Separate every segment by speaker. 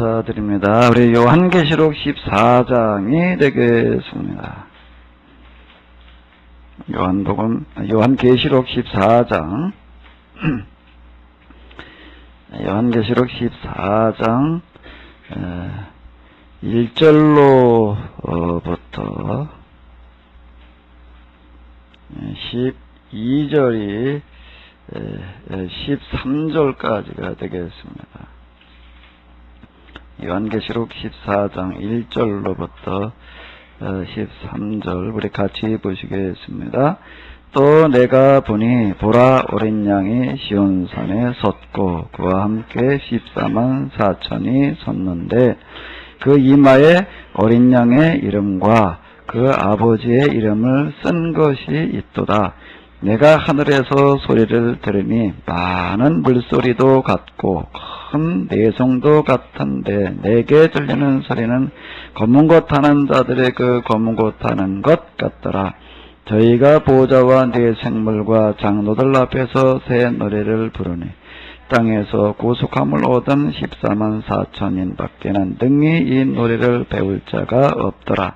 Speaker 1: 감사드립니다. 우리 요한계시록 14장이 되겠습니다. 요한계시록 14장 요한계시록 14장 1절로부터 12절이 13절까지가 되겠습니다. 요한계시록 14장 1절로부터 13절 우리 같이 보시겠습니다. 또 내가 보니 보라 어린 양이 시온산에 섰고 그와 함께 14만 4천이 섰는데 그 이마에 어린 양의 이름과 그 아버지의 이름을 쓴 것이 있도다. 내가 하늘에서 소리를 들으니 많은 물소리도 같고 큰 내성도 같은데 내게 들리는 소리는 검은 것 타는 자들의 그 검은 것 타는 것 같더라. 저희가 보호자와 네 생물과 장로들 앞에서 새 노래를 부르니 땅에서 구속함을 얻은 14만 4천인 밖에는 능히 이 노래를 배울 자가 없더라.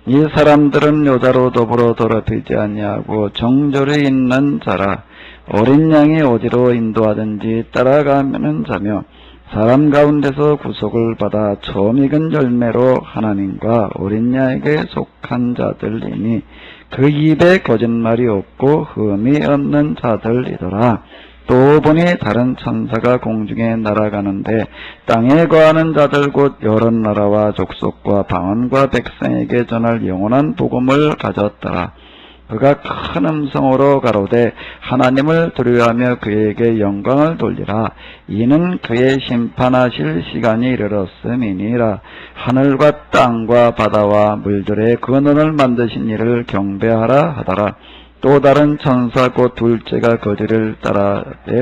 Speaker 1: 이 사람들은 여자로 더불어 더럽히지 아니하고 정절이 있는 자라. 어린 양이 어디로 인도하든지 따라가는 자며 사람 가운데서 구속을 받아 처음 익은 열매로 하나님과 어린 양에게 속한 자들이니 그 입에 거짓말이 없고 흠이 없는 자들이더라. 또 보니 다른 천사가 공중에 날아가는데 땅에 거하는 자들 곧 여러 나라와 족속과 방언과 백성에게 전할 영원한 복음을 가졌더라. 그가 큰 음성으로 가로되 하나님을 두려워하며 그에게 영광을 돌리라. 이는 그의 심판하실 시간이 이르렀음이니라. 하늘과 땅과 바다와 물들의 근원을 만드신 이를 경배하라 하더라. 또 다른 천사 곧 둘째가 거지를 따라되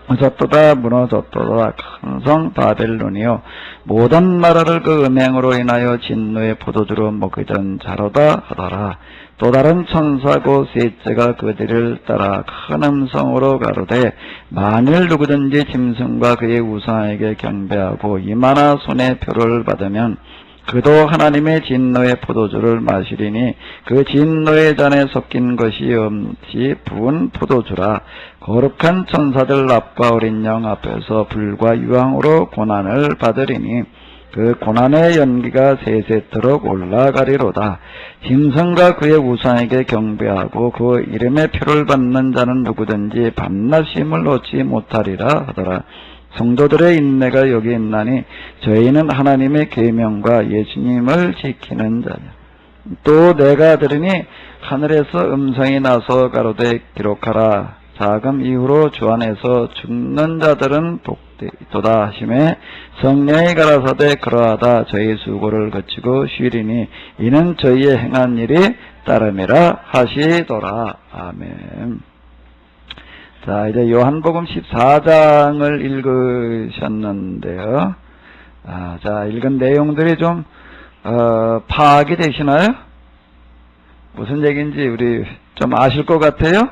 Speaker 1: 무섭도다 무너졌도다 큰 성 바벨론이요 모든 나라를 그 음행으로 인하여 진노의 포도주로 먹이던 자로다 하더라. 또 다른 천사 곧 셋째가 그들을 따라 큰 음성으로 가로되 만일 누구든지 짐승과 그의 우상에게 경배하고 이마나 손에 표를 받으면 그도 하나님의 진노의 포도주를 마시리니 그 진노의 잔에 섞인 것이 없이 부은 포도주라. 거룩한 천사들 앞과 어린 양 앞에서 불과 유황으로 고난을 받으리니 그 고난의 연기가 세세토록 올라가리로다. 짐승과 그의 우상에게 경배하고 그 이름의 표를 받는 자는 누구든지 밤낮임을 얻지 못하리라 하더라. 성도들의 인내가 여기 있나니 저희는 하나님의 계명과 예수님을 지키는 자냐. 또 내가 들으니 하늘에서 음성이 나서 가로되 기록하라. 자금 이후로 주 안에서 죽는 자들은 복되도다 하시매 성령이 가라사대 그러하다. 저희 수고를 거치고 쉬리니 이는 저희의 행한 일이 따름이라 하시더라. 아멘. 자, 이제 요한복음 14장을 읽으셨는데요. 자, 읽은 내용들이 좀 파악이 되시나요? 무슨 얘기인지 우리 좀 아실 것 같아요?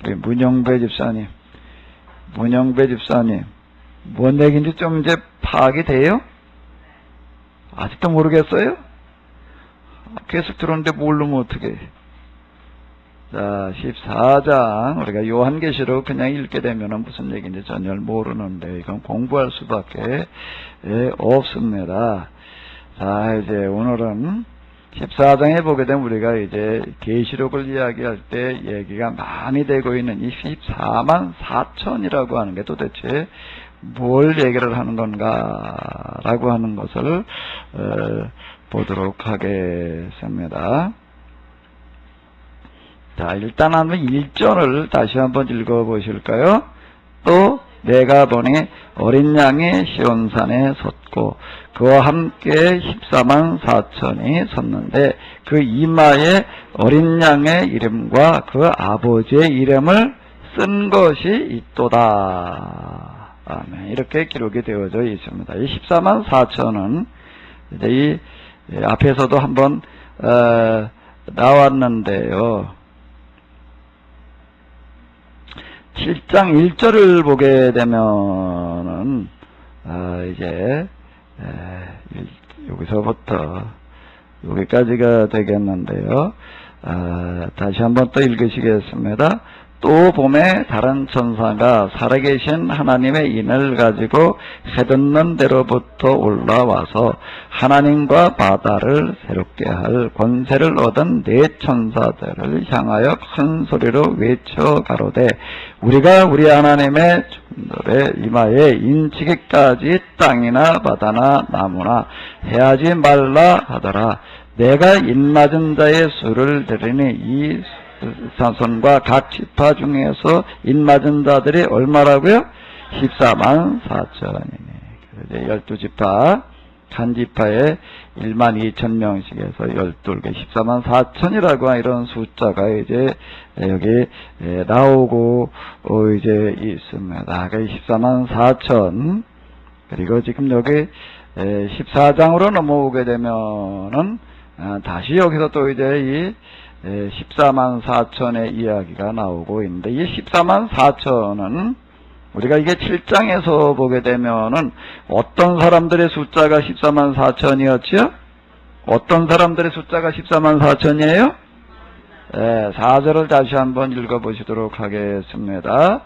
Speaker 1: 우리 문영배 집사님, 뭔 얘기인지 좀 이제 파악이 돼요? 아직도 모르겠어요? 계속 들었는데 모르면 어떡해. 자, 14장 우리가 요한계시록 그냥 읽게 되면 무슨 얘기인지 전혀 모르는데 이건 공부할 수밖에 없습니다. 자, 이제 오늘은 14장에 보게 되면 우리가 이제 계시록을 이야기할 때 얘기가 많이 되고 있는 이 14만 4천이라고 하는 게 도대체 뭘 얘기를 하는 건가라고 하는 것을 보도록 하겠습니다. 자, 일단 한번 1절을 다시 한번 읽어보실까요? 또 내가 보니 어린 양이 시온산에 섰고 그와 함께 14만 4천이 섰는데 그 이마에 어린 양의 이름과 그 아버지의 이름을 쓴 것이 있도다. 아멘. 이렇게 기록이 되어져 있습니다. 이 14만 4천은 이제 이 앞에서도 한번 나왔는데요. 7장 1절을 보게 되면은, 이제, 여기서부터, 여기까지가 되겠는데요. 다시 한번 또 읽으시겠습니다. 또 봄에 다른 천사가 살아계신 하나님의 인을 가지고 해돋는 데로부터 올라와서 하나님과 바다를 새롭게 할 권세를 얻은 네 천사들을 향하여 큰 소리로 외쳐 가로되 우리가 우리 하나님의 종들의 이마에 인치기까지 땅이나 바다나 나무나 해하지 말라 하더라. 내가 인맞은 자의 수를 들으니 이 자손과 각 지파 중에서 인맞은 자들이 얼마라고요? 14만 4천이네. 12지파, 한 지파에 1만 2천 명씩 해서 12개, 14만 4천이라고 이런 숫자가 이제 여기 나오고 이제 있습니다. 14만 4천. 그리고 지금 여기 14장으로 넘어오게 되면은 다시 여기서 또 이제 이 14만 4천의 이야기가 나오고 있는데 이 14만 4천은 우리가 이게 7장에서 보게 되면은 어떤 사람들의 숫자가 14만 4천이었지요? 어떤 사람들의 숫자가 14만 4천이에요? 4절을 다시 한번 읽어보시도록 하겠습니다.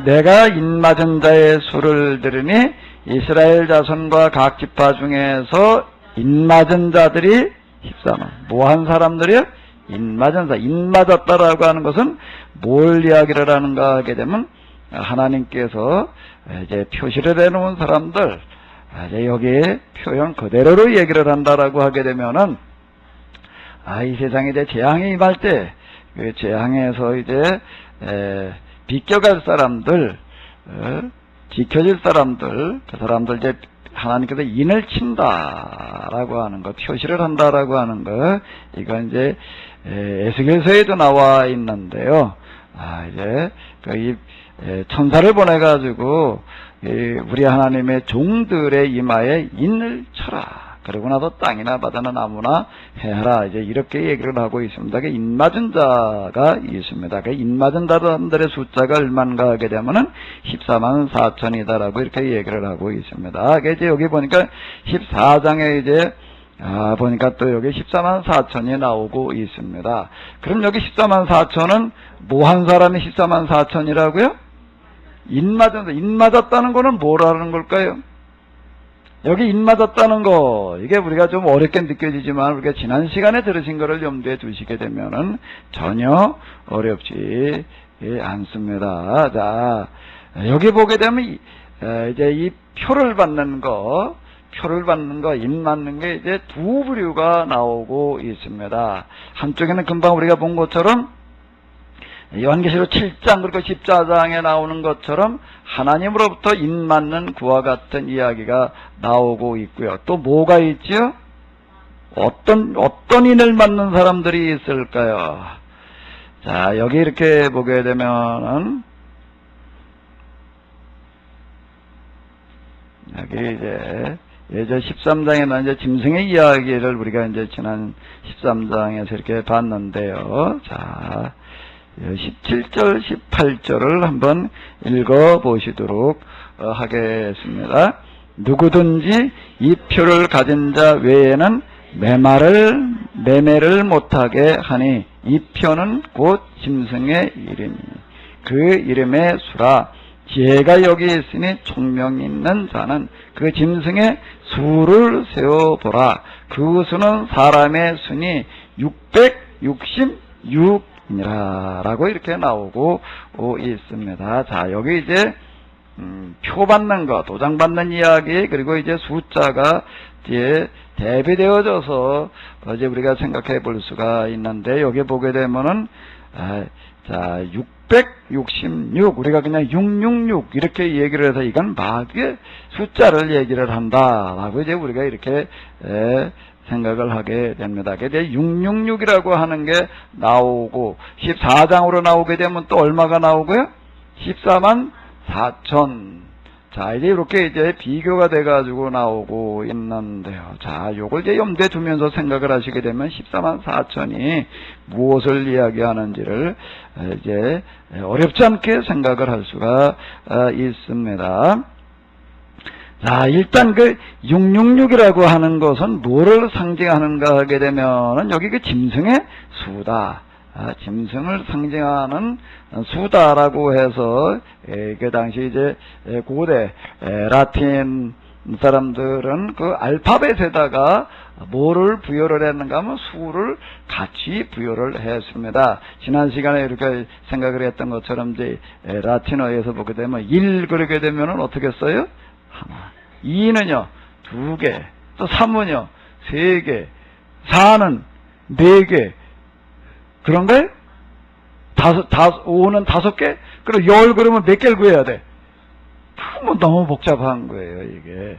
Speaker 1: 내가 인맞은 자의 수를 들으니 이스라엘 자손과 각 지파 중에서 인맞은 자들이 14만. 뭐 한 사람들이요? 인맞은 자. 인맞았다라고 하는 것은 뭘 이야기를 하는가 하게 되면 하나님께서 이제 표시를 해놓은 사람들, 이제 여기에 표현 그대로로 얘기를 한다라고 하게 되면은 이 세상에 이제 재앙이 임할 때 그 재앙에서 이제 비껴갈 사람들, 지켜질 사람들, 그 사람들 이제 하나님께서 인을 친다라고 하는 거, 표시를 한다라고 하는 거, 이건 이제 에스겔서에도 나와 있는데요. 이제 이 천사를 보내가지고 우리 하나님의 종들의 이마에 인을 쳐라. 그러고 나서 땅이나 바다나 나무나 해하라. 이제 이렇게 얘기를 하고 있습니다. 그 인맞은 자가 있습니다. 그 인맞은 사람들의 숫자가 얼마인가 하게 되면은 14만 4천이다라고 이렇게 얘기를 하고 있습니다. 이제 여기 보니까 14장에 이제 보니까 또 여기 14만 4천이 나오고 있습니다. 그럼 여기 14만 4천은 뭐 한 사람이 14만 4천이라고요? 인맞았다는 거는 뭐라는 걸까요? 여기 인맞았다는 거, 이게 우리가 좀 어렵게 느껴지지만 우리가 지난 시간에 들으신 거를 염두에 두시게 되면은 전혀 어렵지 않습니다. 자, 여기 보게 되면 이제 이 표를 받는 거, 인 맞는 게 이제 두 부류가 나오고 있습니다. 한쪽에는 금방 우리가 본 것처럼 요한계시록 7장 그리고 14장에 나오는 것처럼 하나님으로부터 인 맞는 그와 같은 이야기가 나오고 있고요. 또 뭐가 있지요? 어떤 인을 맞는 사람들이 있을까요? 자, 여기 이렇게 보게 되면은 여기 이제 예전 13장에는 이제 짐승의 이야기를 우리가 이제 지난 13장에서 이렇게 봤는데요. 자, 17절, 18절을 한번 읽어보시도록 하겠습니다. 누구든지 이 표를 가진 자 외에는 매매를 못하게 하니 이 표는 곧 짐승의 이름이 그 이름의 수라. 지혜가 여기 있으니 총명 있는 자는 그 짐승의 수를 세어보라. 그 수는 사람의 수니 666이라 라고 이렇게 나오고 있습니다. 자, 여기 이제 표 받는 거, 도장 받는 이야기, 그리고 이제 숫자가 이제 대비되어져서 이제 우리가 생각해 볼 수가 있는데, 여기 보게 되면은 자, 666, 우리가 그냥 666 이렇게 얘기를 해서 이건 마귀의 숫자를 얘기를 한다라고 이제 우리가 이렇게 생각을 하게 됩니다. 그래서 666이라고 하는 게 나오고 14장으로 나오게 되면 또 얼마가 나오고요? 14만 4천. 자, 이제 이렇게 이제 비교가 돼가지고 나오고 있는데요. 자, 요걸 이제 염두에 두면서 생각을 하시게 되면 14만 4천이 무엇을 이야기하는지를 이제 어렵지 않게 생각을 할 수가 있습니다. 자, 일단 그 666이라고 하는 것은 뭐를 상징하는가 하게 되면은 여기 그 짐승의 수다. 짐승을 상징하는 수다라고 해서 그 당시 이제 고대 라틴 사람들은 그 알파벳에다가 뭐를 부여를 했는가 하면 수를 같이 부여를 했습니다. 지난 시간에 이렇게 생각을 했던 것처럼 이제 라틴어에서 보게 되면 1 그러게 되면은 어떻게 써요? 하나. 2는요 2개, 또 3은요 3개, 4는 4개, 그런가요? 5는 5개? 그럼 10 그러면 몇 개를 구해야 돼? 너무 복잡한 거예요, 이게.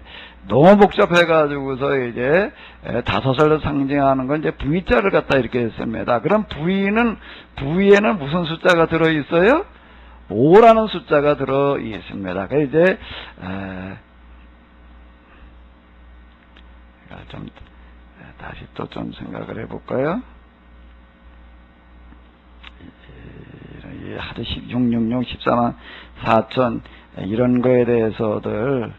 Speaker 1: 너무 복잡해가지고서 이제 5을 상징하는 건 이제 V자를 갖다 이렇게 했습니다. 그럼 V에는 무슨 숫자가 들어있어요? 5라는 숫자가 들어있습니다. 그래서 이제, 좀, 다시 또 좀 생각을 해볼까요? 하도 666, 14만 4천 이런 거에 대해서들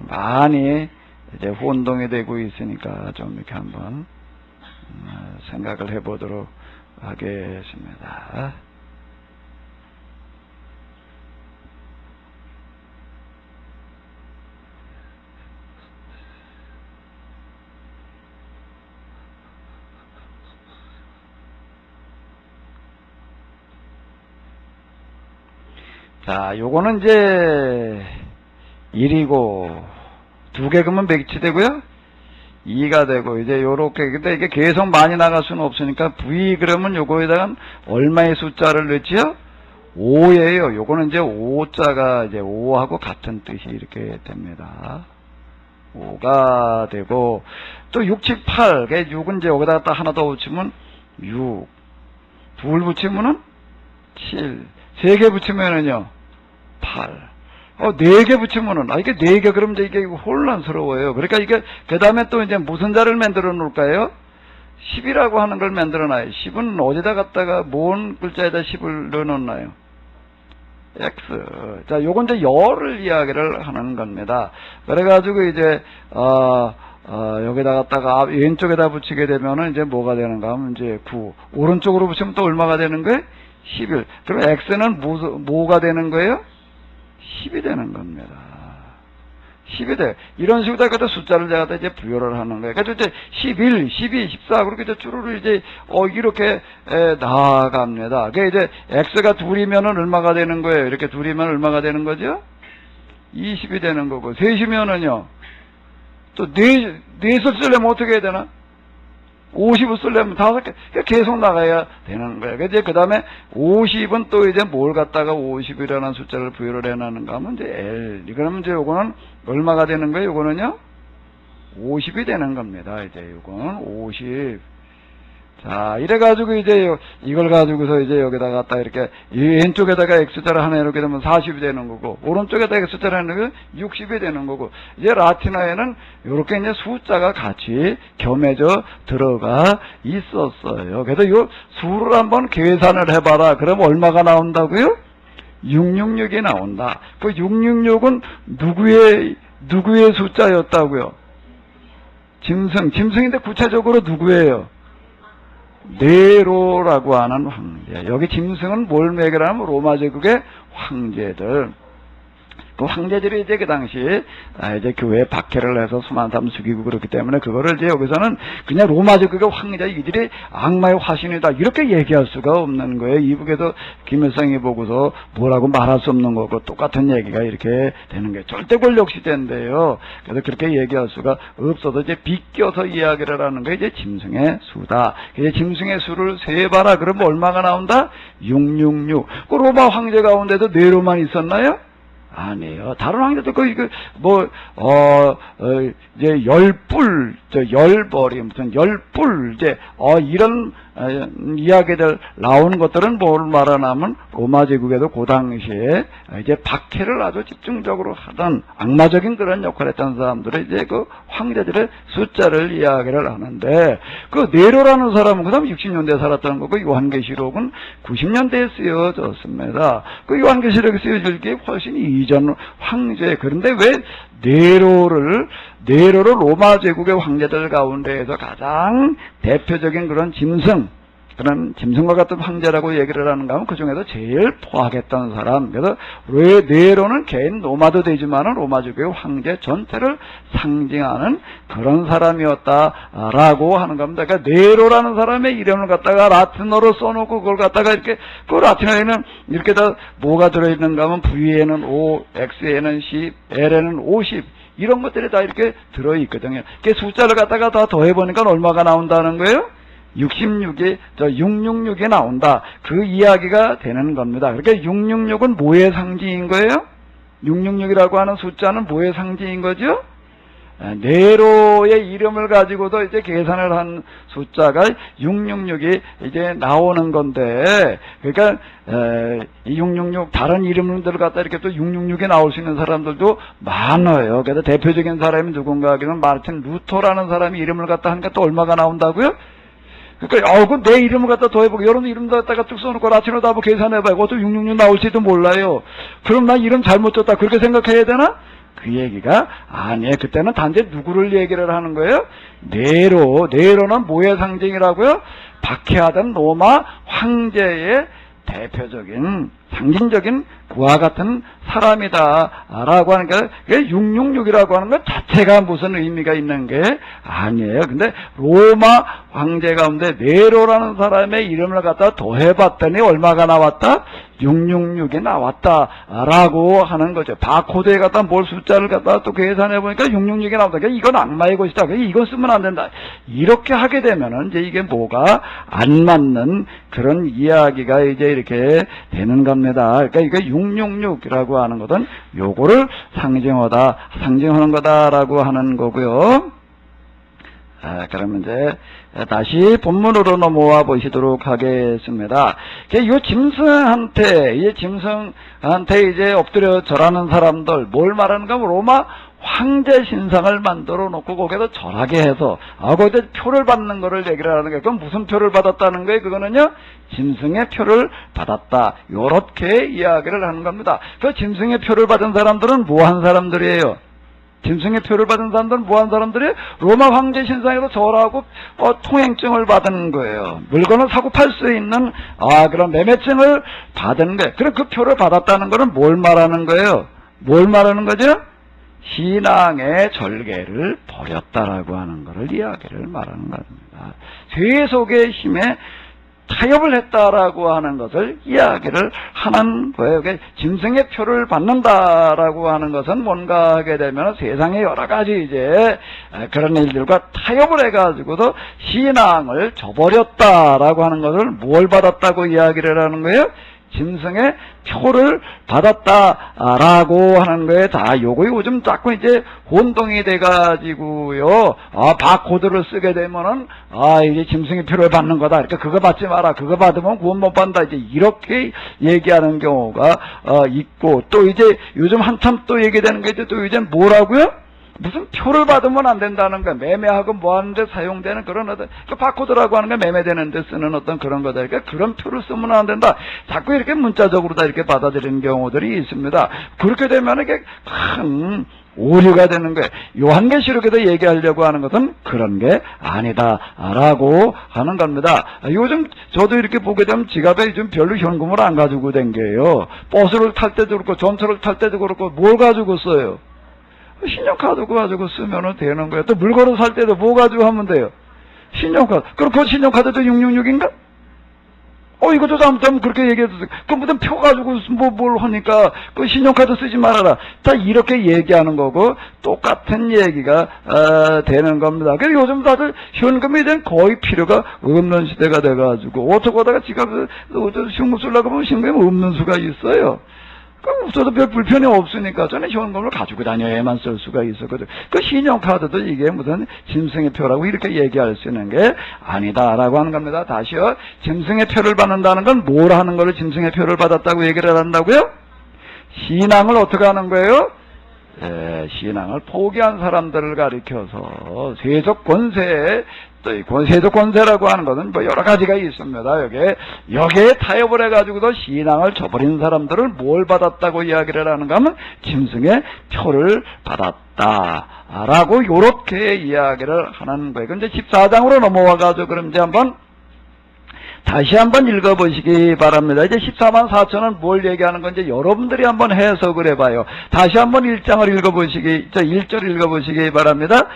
Speaker 1: 많이 이제 혼동이 되고 있으니까 좀 이렇게 한번 생각을 해보도록 하겠습니다. 자, 요거는 이제 1이고 2개 그러면 몇이 되고요? 2가 되고 이제 요렇게. 근데 이게 계속 많이 나갈 수는 없으니까 V 그러면 요거에다가 얼마의 숫자를 넣지요? 5예요. 요거는 이제 5자가 이제 5하고 같은 뜻이 이렇게 됩니다. 5가 되고 또 6, 7, 8. 6은 이제 여기다가 딱 하나 더 붙이면 6. 둘 붙이면은 7. 3개 붙이면은요 8. 4개 붙이면은 이게 4개 그럼 이제 이게 혼란스러워요. 그러니까 이게 그 다음에 또 이제 무슨 자를 만들어 놓을까요? 10이라고 하는 걸 만들어 놔요. 10은 어디다 갖다가 뭔 글자에다 10을 넣어 놓나요? X. 자, 요건 이제 열을 이야기를 하는 겁니다. 그래가지고 이제 여기다 갖다가 왼쪽에다 붙이게 되면은 이제 뭐가 되는가 하면 이제 9. 오른쪽으로 붙이면 또 얼마가 되는 거예요? 11. 그럼 X는 뭐가 되는 거예요? 10이 되는 겁니다. 10이 돼. 이런 식으로 다 숫자를 제가 이제 부여를 하는 거예요. 그래서 이제 11, 12, 14 그렇게 이제 주로를 이제 이렇게 나아갑니다. 그게 이제 X가 둘이면은 얼마가 되는 거예요? 이렇게 둘이면 얼마가 되는 거죠? 20이 되는 거고, 셋이면은요, 또 넷을 쓰려면 어떻게 해야 되나? 50을 쓰려면 5개 계속 나가야 되는 거예요. 그래서 그 다음에 50은 또 이제 뭘 갖다가 50이라는 숫자를 부여를 해놨는가 하면 이제 L. 그러면 이제 요거는 얼마가 되는 거예요? 요거는요? 50이 되는 겁니다. 이제 요거는 50. 자, 이래가지고 이제 이걸 가지고서 이제 여기다가 갖다 이렇게 왼쪽에다가 X자를 하나 이렇게 되면 40이 되는 거고, 오른쪽에다가 X자를 하나 이렇게 60이 되는 거고, 이제 라틴어에는 이렇게 이제 숫자가 같이 겸해져 들어가 있었어요. 그래서 요 수를 한번 계산을 해봐라. 그럼 얼마가 나온다고요? 666이 나온다. 그 666은 누구의 숫자였다고요? 짐승인데 구체적으로 누구예요? 네로라고 하는 황제. 여기 짐승은 뭘 매개라면 로마 제국의 황제들. 그 황제들이 이제 그 당시 이제 교회에 박해를 해서 수많은 사람 죽이고 그렇기 때문에 그거를 이제 여기서는 그냥 로마 제국의 황제, 이들이 악마의 화신이다 이렇게 얘기할 수가 없는 거예요. 이북에서 김일성이 보고서 뭐라고 말할 수 없는 거고 똑같은 얘기가 이렇게 되는 거예요. 절대 권력 시대인데요. 그래서 그렇게 얘기할 수가 없어서 이제 비껴서 이야기를 하는 게 이제 짐승의 수다. 이제 짐승의 수를 세봐라. 그러면 얼마가 나온다? 666. 그 로마 황제 가운데도 네로만 있었나요? 아니에요. 다른 황제도 이제 열불, 열벌이 무슨 열불, 이제, 이런 이야기들 나오는 것들은 뭘 말하냐면 로마 제국에도 그 당시에 이제 박해를 아주 집중적으로 하던 악마적인 그런 역할을 했던 사람들의 이제 그 황제들의 숫자를 이야기를 하는데, 그 네로라는 사람은 그 다음 60년대에 살았다는 거고, 요한계시록은 90년대에 쓰여졌습니다. 그 요한계시록에 쓰여질 게 훨씬 이전 황제. 그런데 왜 네로를 로마 제국의 황제들 가운데에서 가장 대표적인 그런 짐승과 같은 황제라고 얘기를 하는가 하면 그 중에서 제일 포악했던 사람. 그래서 왜 네로는 개인 노마도 되지만은 로마 제국의 황제 전체를 상징하는 그런 사람이었다라고 하는 겁니다. 그러니까 네로라는 사람의 이름을 갖다가 라틴어로 써놓고 그걸 갖다가 이렇게, 그 라틴어에는 이렇게 다 뭐가 들어있는가 하면 V에는 5, X에는 10, L에는 50, 이런 것들이 다 이렇게 들어있거든요. 그 숫자를 갖다가 다 더해보니까 얼마가 나온다는 거예요? 666이 나온다. 그 이야기가 되는 겁니다. 그러니까 666은 뭐의 상징인 거예요? 666이라고 하는 숫자는 뭐의 상징인 거죠? 네로의 이름을 가지고도 이제 계산을 한 숫자가 666이 이제 나오는 건데, 그러니까 이 666 다른 이름들을 갖다 이렇게 또 666이 나올 수 있는 사람들도 많아요. 그래서 대표적인 사람이 누군가 하기는 마르틴 루터라는 사람이 이름을 갖다 하니까 또 얼마가 나온다고요? 그러니까 그 내 이름을 갖다 더해보고 여러분 이름도 갖다가 쭉 써놓고 라틴어도 한번 계산해봐요. 그것도 666 나올지도 몰라요. 그럼 나 이름 잘못 줬다 그렇게 생각해야 되나? 그 얘기가 아니에요. 그때는 단지 누구를 얘기를 하는 거예요? 네로는 뭐의 상징이라고요? 박해하던 로마 황제의 대표적인 상징적인 그와 같은 사람이다라고 하는 게, 666이라고 하는 것 자체가 무슨 의미가 있는 게 아니에요. 근데 로마 황제 가운데 네로라는 사람의 이름을 갖다 더해봤더니 얼마가 나왔다? 666이 나왔다라고 하는 거죠. 바코드에 갖다 뭘 숫자를 갖다 또 계산해보니까 666이 나온다. 그러니까 이건 악마의 것이다. 이건 쓰면 안 된다. 이렇게 하게 되면은 이제 이게 뭐가 안 맞는 그런 이야기가 이제 이렇게 되는 겁니다. 그러니까 이게 666이라고 하는 것은 요거를 상징하는 거다라고 하는 거고요. 그러면 이제 다시 본문으로 넘어와 보시도록 하겠습니다. 이 짐승한테 이제 엎드려 절하는 사람들, 뭘 말하는가 하면 로마 황제 신상을 만들어 놓고 거기에서 절하게 해서 거기서 표를 받는 거를 얘기를 하는 거예요. 그럼 무슨 표를 받았다는 거예요? 그거는요, 짐승의 표를 받았다. 요렇게 이야기를 하는 겁니다. 그 짐승의 표를 받은 사람들은 뭐 한 사람들이에요? 짐승의 표를 받은 사람들은 뭐 한 사람들이에요? 로마 황제 신상에서 절하고 통행증을 받은 거예요. 물건을 사고 팔 수 있는 그런 매매증을 받은 거예요. 그럼 그 표를 받았다는 거는 뭘 말하는 거예요? 뭘 말하는 거죠? 신앙의 절개를 버렸다라고 하는 것을 이야기를 말하는 겁니다. 죄 속의 힘에 타협을 했다라고 하는 것을 이야기를 하는 거예요. 짐승의 표를 받는다라고 하는 것은 뭔가 하게 되면 세상에 여러 가지 이제 그런 일들과 타협을 해가지고도 신앙을 저버렸다라고 하는 것을 뭘 받았다고 이야기를 하는 거예요? 짐승의 표를 받았다라고 하는 거에 다 요거 요즘 자꾸 이제 혼동이 돼가지고요. 바코드를 쓰게 되면은 이제 짐승의 표를 받는 거다. 그러니까 그거 받지 마라. 그거 받으면 구원 못 받는다. 이제 이렇게 얘기하는 경우가 있고, 또 이제 요즘 한참 또 얘기되는 게 이제 또 이제 뭐라고요? 무슨 표를 받으면 안 된다는 거야. 매매하고 뭐 하는데 사용되는 그런 그 바코드라고 하는 게 매매되는 데 쓰는 어떤 그런 거다. 그러니까 그런 표를 쓰면 안 된다. 자꾸 이렇게 문자적으로 다 이렇게 받아들이는 경우들이 있습니다. 그렇게 되면 이게 큰 오류가 되는 거예요. 요한계시록에서 얘기하려고 하는 것은 그런 게 아니다라고 하는 겁니다. 요즘 저도 이렇게 보게 되면 지갑에 요즘 별로 현금을 안 가지고 댕겨요. 버스를 탈 때도 그렇고 전철을 탈 때도 그렇고 뭘 가지고 써요? 신용카드 가지고 쓰면 되는 거예요. 또 물건을 살 때도 뭐 가지고 하면 돼요? 신용카드. 그럼 그 신용카드도 666인가? 이것도 잘못하면 그렇게 얘기해도 돼. 그 무슨 표 가지고 뭘 하니까 그 신용카드 쓰지 말아라. 다 이렇게 얘기하는 거고 똑같은 얘기가 되는 겁니다. 그래서 요즘 다들 현금에 대한 거의 필요가 없는 시대가 돼가지고 어쩌고 하다가 지갑에 현금 쓰려고 하면 현금이 없는 수가 있어요. 없어도 별 불편이 없으니까 저는 현금을 가지고 다녀야만 쓸 수가 있었거든. 그 신용카드도 이게 무슨 짐승의 표라고 이렇게 얘기할 수 있는 게 아니다라고 하는 겁니다. 다시요. 짐승의 표를 받는다는 건 뭘 하는 거를 짐승의 표를 받았다고 얘기를 한다고요? 신앙을 어떻게 하는 거예요? 신앙을 포기한 사람들을 가리켜서 세속 권세, 또 세속 권세라고 하는 것은 뭐 여러 가지가 있습니다. 여기에 타협을 해가지고도 신앙을 저버린 사람들을 뭘 받았다고 이야기를 하는가 하면 짐승의 표를 받았다라고 요렇게 이야기를 하는 거예요. 근데 14장으로 넘어와가지고 그럼 이제 다시 한번 읽어보시기 바랍니다. 이제 14만 4천은 뭘 얘기하는 건지 여러분들이 한번 해석을 해봐요. 다시 한번 1장을 읽어보시기, 1절 읽어보시기 바랍니다.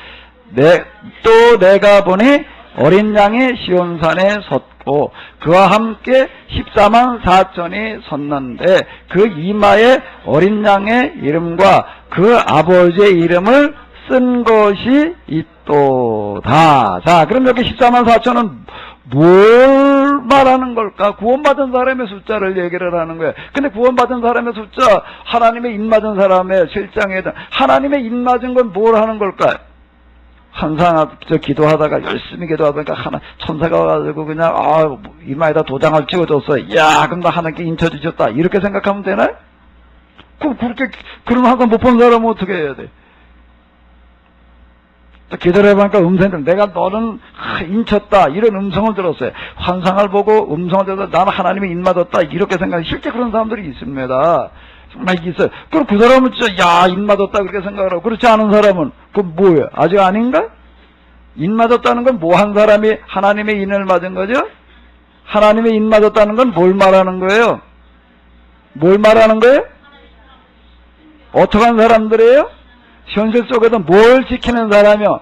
Speaker 1: 또 내가 보니 어린 양이 시온산에 섰고 그와 함께 14만 4천이 섰는데 그 이마에 어린 양의 이름과 그 아버지의 이름을 쓴 것이 있도다. 자, 그럼 여기 14만 4천은 뭘 말하는 걸까? 구원받은 사람의 숫자를 얘기를 하는 거예요. 근데 구원받은 사람의 숫자, 하나님의 입맞은 사람의 7장에 하나님의 입맞은 건 뭘 하는 걸까요? 항상 기도하다가 열심히 기도하다가 하나 천사가 와가지고 그냥 이마에다 도장을 찍어줬어요. 야, 그럼 나 하나님께 인쳐주셨다. 이렇게 생각하면 되나요? 그럼 한번 못 본 사람은 어떻게 해야 돼? 기도를 해보니까 음성을 내가 너는 인쳤다 이런 음성을 들었어요. 환상을 보고 음성을 들어서 나는 하나님이 인맞았다 이렇게 생각해. 실제 그런 사람들이 있습니다. 정말 있어요. 그럼 그 사람은 진짜 인맞았다 그렇게 생각을 하고 그렇지 않은 사람은 그건 뭐예요? 아직 아닌가? 인맞았다는 건 뭐 한 사람이 하나님의 인을 맞은 거죠? 하나님의 인 맞았다는 건 뭘 말하는 거예요? 뭘 말하는 거예요? 어떻게 한 사람들이에요? 현실 속에서 뭘 지키는 사람이요?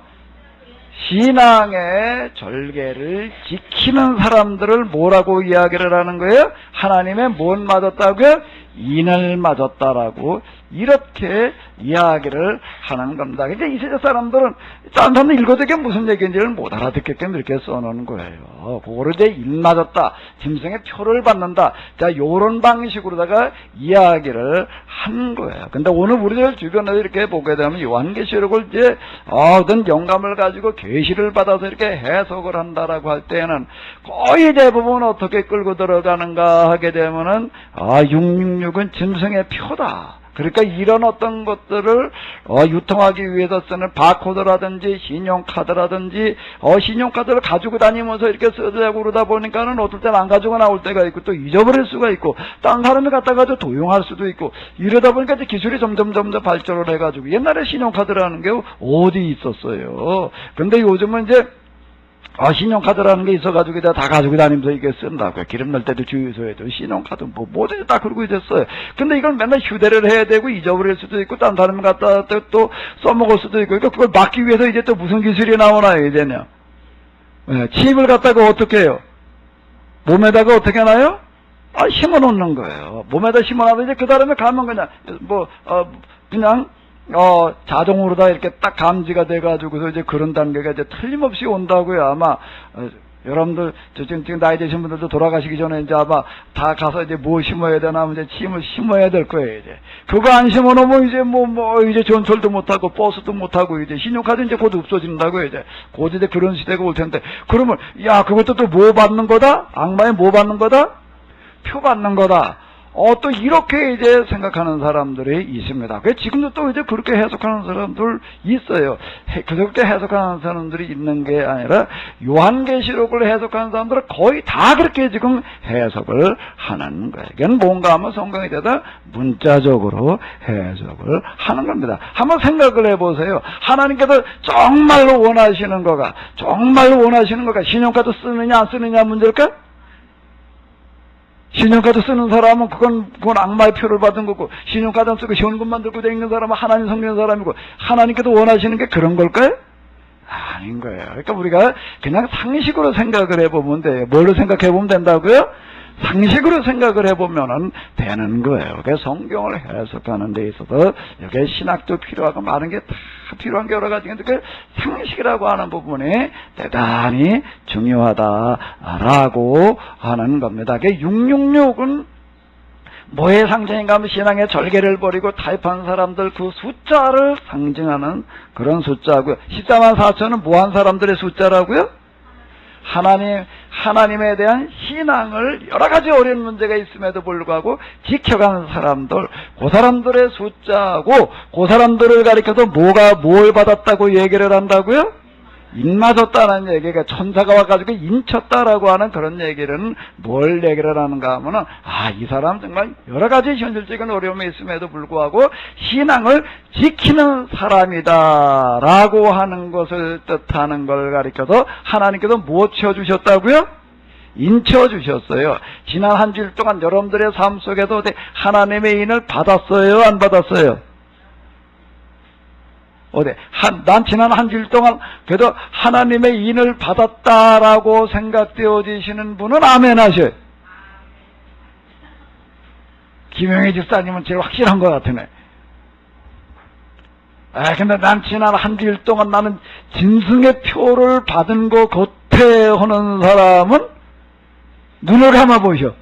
Speaker 1: 신앙의 절개를 지키는 사람들을 뭐라고 이야기를 하는 거예요? 하나님의 뭘 맞았다고요? 인을 맞았다라고 이렇게 이야기를 하는 겁니다. 근데 이 세대 사람들은 딴 사람 읽어도 이게 무슨 얘기인지를 못 알아듣기 때문에 이렇게 써놓은 거예요. 그거를 이제 인 맞았다, 짐승의 표를 받는다, 자 요런 방식으로다가 이야기를 한 거예요. 근데 오늘 우리들 주변에서 이렇게 보게 되면 요한계시록을 이제 어떤 영감을 가지고 계시를 받아서 이렇게 해석을 한다라고 할 때는 거의 대부분 어떻게 끌고 들어가는가 하게 되면은 666은 짐승의 표다. 그러니까 이런 어떤 것들을 유통하기 위해서 쓰는 바코드라든지 신용카드라든지 신용카드를 가지고 다니면서 이렇게 쓰려고 그러다 보니까는 어떨 때는 안 가지고 나올 때가 있고 또 잊어버릴 수가 있고 딴 사람이 갖다가 도용할 수도 있고 이러다 보니까 이제 기술이 점점 발전을 해가지고 옛날에 신용카드라는 게 어디 있었어요. 근데 요즘은 이제 신용카드라는 게 있어가지고 다 가지고 다니면서 이게 쓴다고요. 기름 넣을 때도 주유소에도 신용카드 뭐든지 다 그러고 있었어요. 근데 이걸 맨날 휴대를 해야 되고 잊어버릴 수도 있고 딴 사람이 갖다 또 써먹을 수도 있고 그러니까 그걸 막기 위해서 이제 또 무슨 기술이 나오나요 이제는? 칩을 갖다가 어떻게 해요? 몸에다가 어떻게 하나요? 심어 놓는 거예요. 몸에다 심어 놔도 이제 그 다음에 가면 그냥 그냥 자동으로 다 이렇게 딱 감지가 돼가지고서 이제 그런 단계가 이제 틀림없이 온다고요. 아마, 여러분들, 지금 나이 드신 분들도 돌아가시기 전에 이제 아마 다 가서 이제 뭐 심어야 되나 하면 이제 침을 심어야 될 거예요, 이제. 그거 안 심어 놓으면 이제 이제 전철도 못하고 버스도 못하고 이제 신용카드 이제 곧 없어진다고요, 이제. 곧 이제 그런 시대가 올 텐데. 그러면, 그것도 또 뭐 받는 거다? 악마에 뭐 받는 거다? 표 받는 거다. 또 이렇게 이제 생각하는 사람들이 있습니다. 지금도 또 이제 그렇게 해석하는 사람들 있어요. 그렇게 해석하는 사람들이 있는 게 아니라 요한계시록을 해석하는 사람들은 거의 다 그렇게 지금 해석을 하는 거예요. 이건 뭔가 하면 성경에 대해서 문자적으로 해석을 하는 겁니다. 한번 생각을 해보세요. 하나님께서 정말로 원하시는 거가 신용카드 쓰느냐 안 쓰느냐 문제일까? 신용카드 쓰는 사람은 그건 악마의 표를 받은 거고 신용카드 안 쓰고 현금만 들고 다니는 사람은 하나님 섬기는 사람이고 하나님께서 원하시는 게 그런 걸까요? 아닌 거예요. 그러니까 우리가 그냥 상식으로 생각을 해보면 돼요. 뭘로 생각해보면 된다고요? 상식으로 생각을 해보면 되는 거예요. 그래서 성경을 해석하는 데 있어서 여기에 신학도 필요하고 많은 게 다 필요한 게 여러 가지가 있는데 그 상식이라고 하는 부분이 대단히 중요하다라고 하는 겁니다. 666은 뭐의 상징인가 하면 신앙의 절개를 버리고 타협한 사람들 그 숫자를 상징하는 그런 숫자고요. 14만 4천은 뭐한 사람들의 숫자라고요? 하나님에 대한 신앙을 여러 가지 어려운 문제가 있음에도 불구하고 지켜가는 사람들, 그 사람들의 숫자고, 그 사람들을 가리켜서 뭘 받았다고 얘기를 한다고요? 인맞았다는 얘기가 천사가 와가지고 인쳤다라고 하는 그런 얘기는 뭘 얘기를 하는가 하면은, 이 사람 정말 여러 가지 현실적인 어려움이 있음에도 불구하고 신앙을 지키는 사람이다라고 하는 것을 뜻하는 걸 가리켜서 하나님께서 뭐 채워주셨다고요? 인쳐주셨어요. 지난 한 주일 동안 여러분들의 삶 속에도 하나님의 인을 받았어요? 안 받았어요? 난 지난 한 주일 동안 그래도 하나님의 인을 받았다라고 생각되어지시는 분은 아멘 하셔요. 김영애 집사님은 제일 확실한 것 같으네. 근데 난 지난 한 주일 동안 나는 짐승의 표를 받은 거 겉에 하는 사람은 눈을 감아 보셔.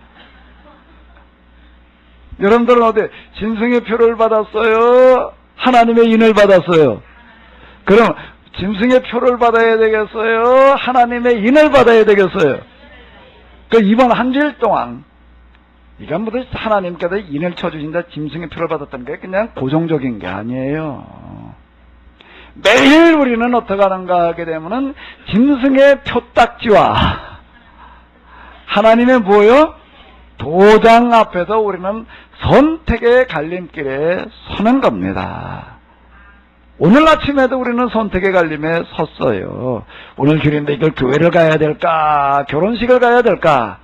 Speaker 1: 여러분들은 짐승의 표를 받았어요? 하나님의 인을 받았어요? 그럼 짐승의 표를 받아야 되겠어요? 하나님의 인을 받아야 되겠어요? 이번 한 주일 동안 이건 모두 하나님께서 인을 쳐주신다, 짐승의 표를 받았다는 게 그냥 고정적인 게 아니에요. 매일 우리는 어떻게 하는가 하게 되면은 짐승의 표딱지와 하나님의 뭐요? 도장 앞에서 우리는 선택의 갈림길에 서는 겁니다. 오늘 아침에도 우리는 선택의 갈림에 섰어요. 오늘 주일인데 이걸 교회를 가야 될까? 결혼식을 가야 될까?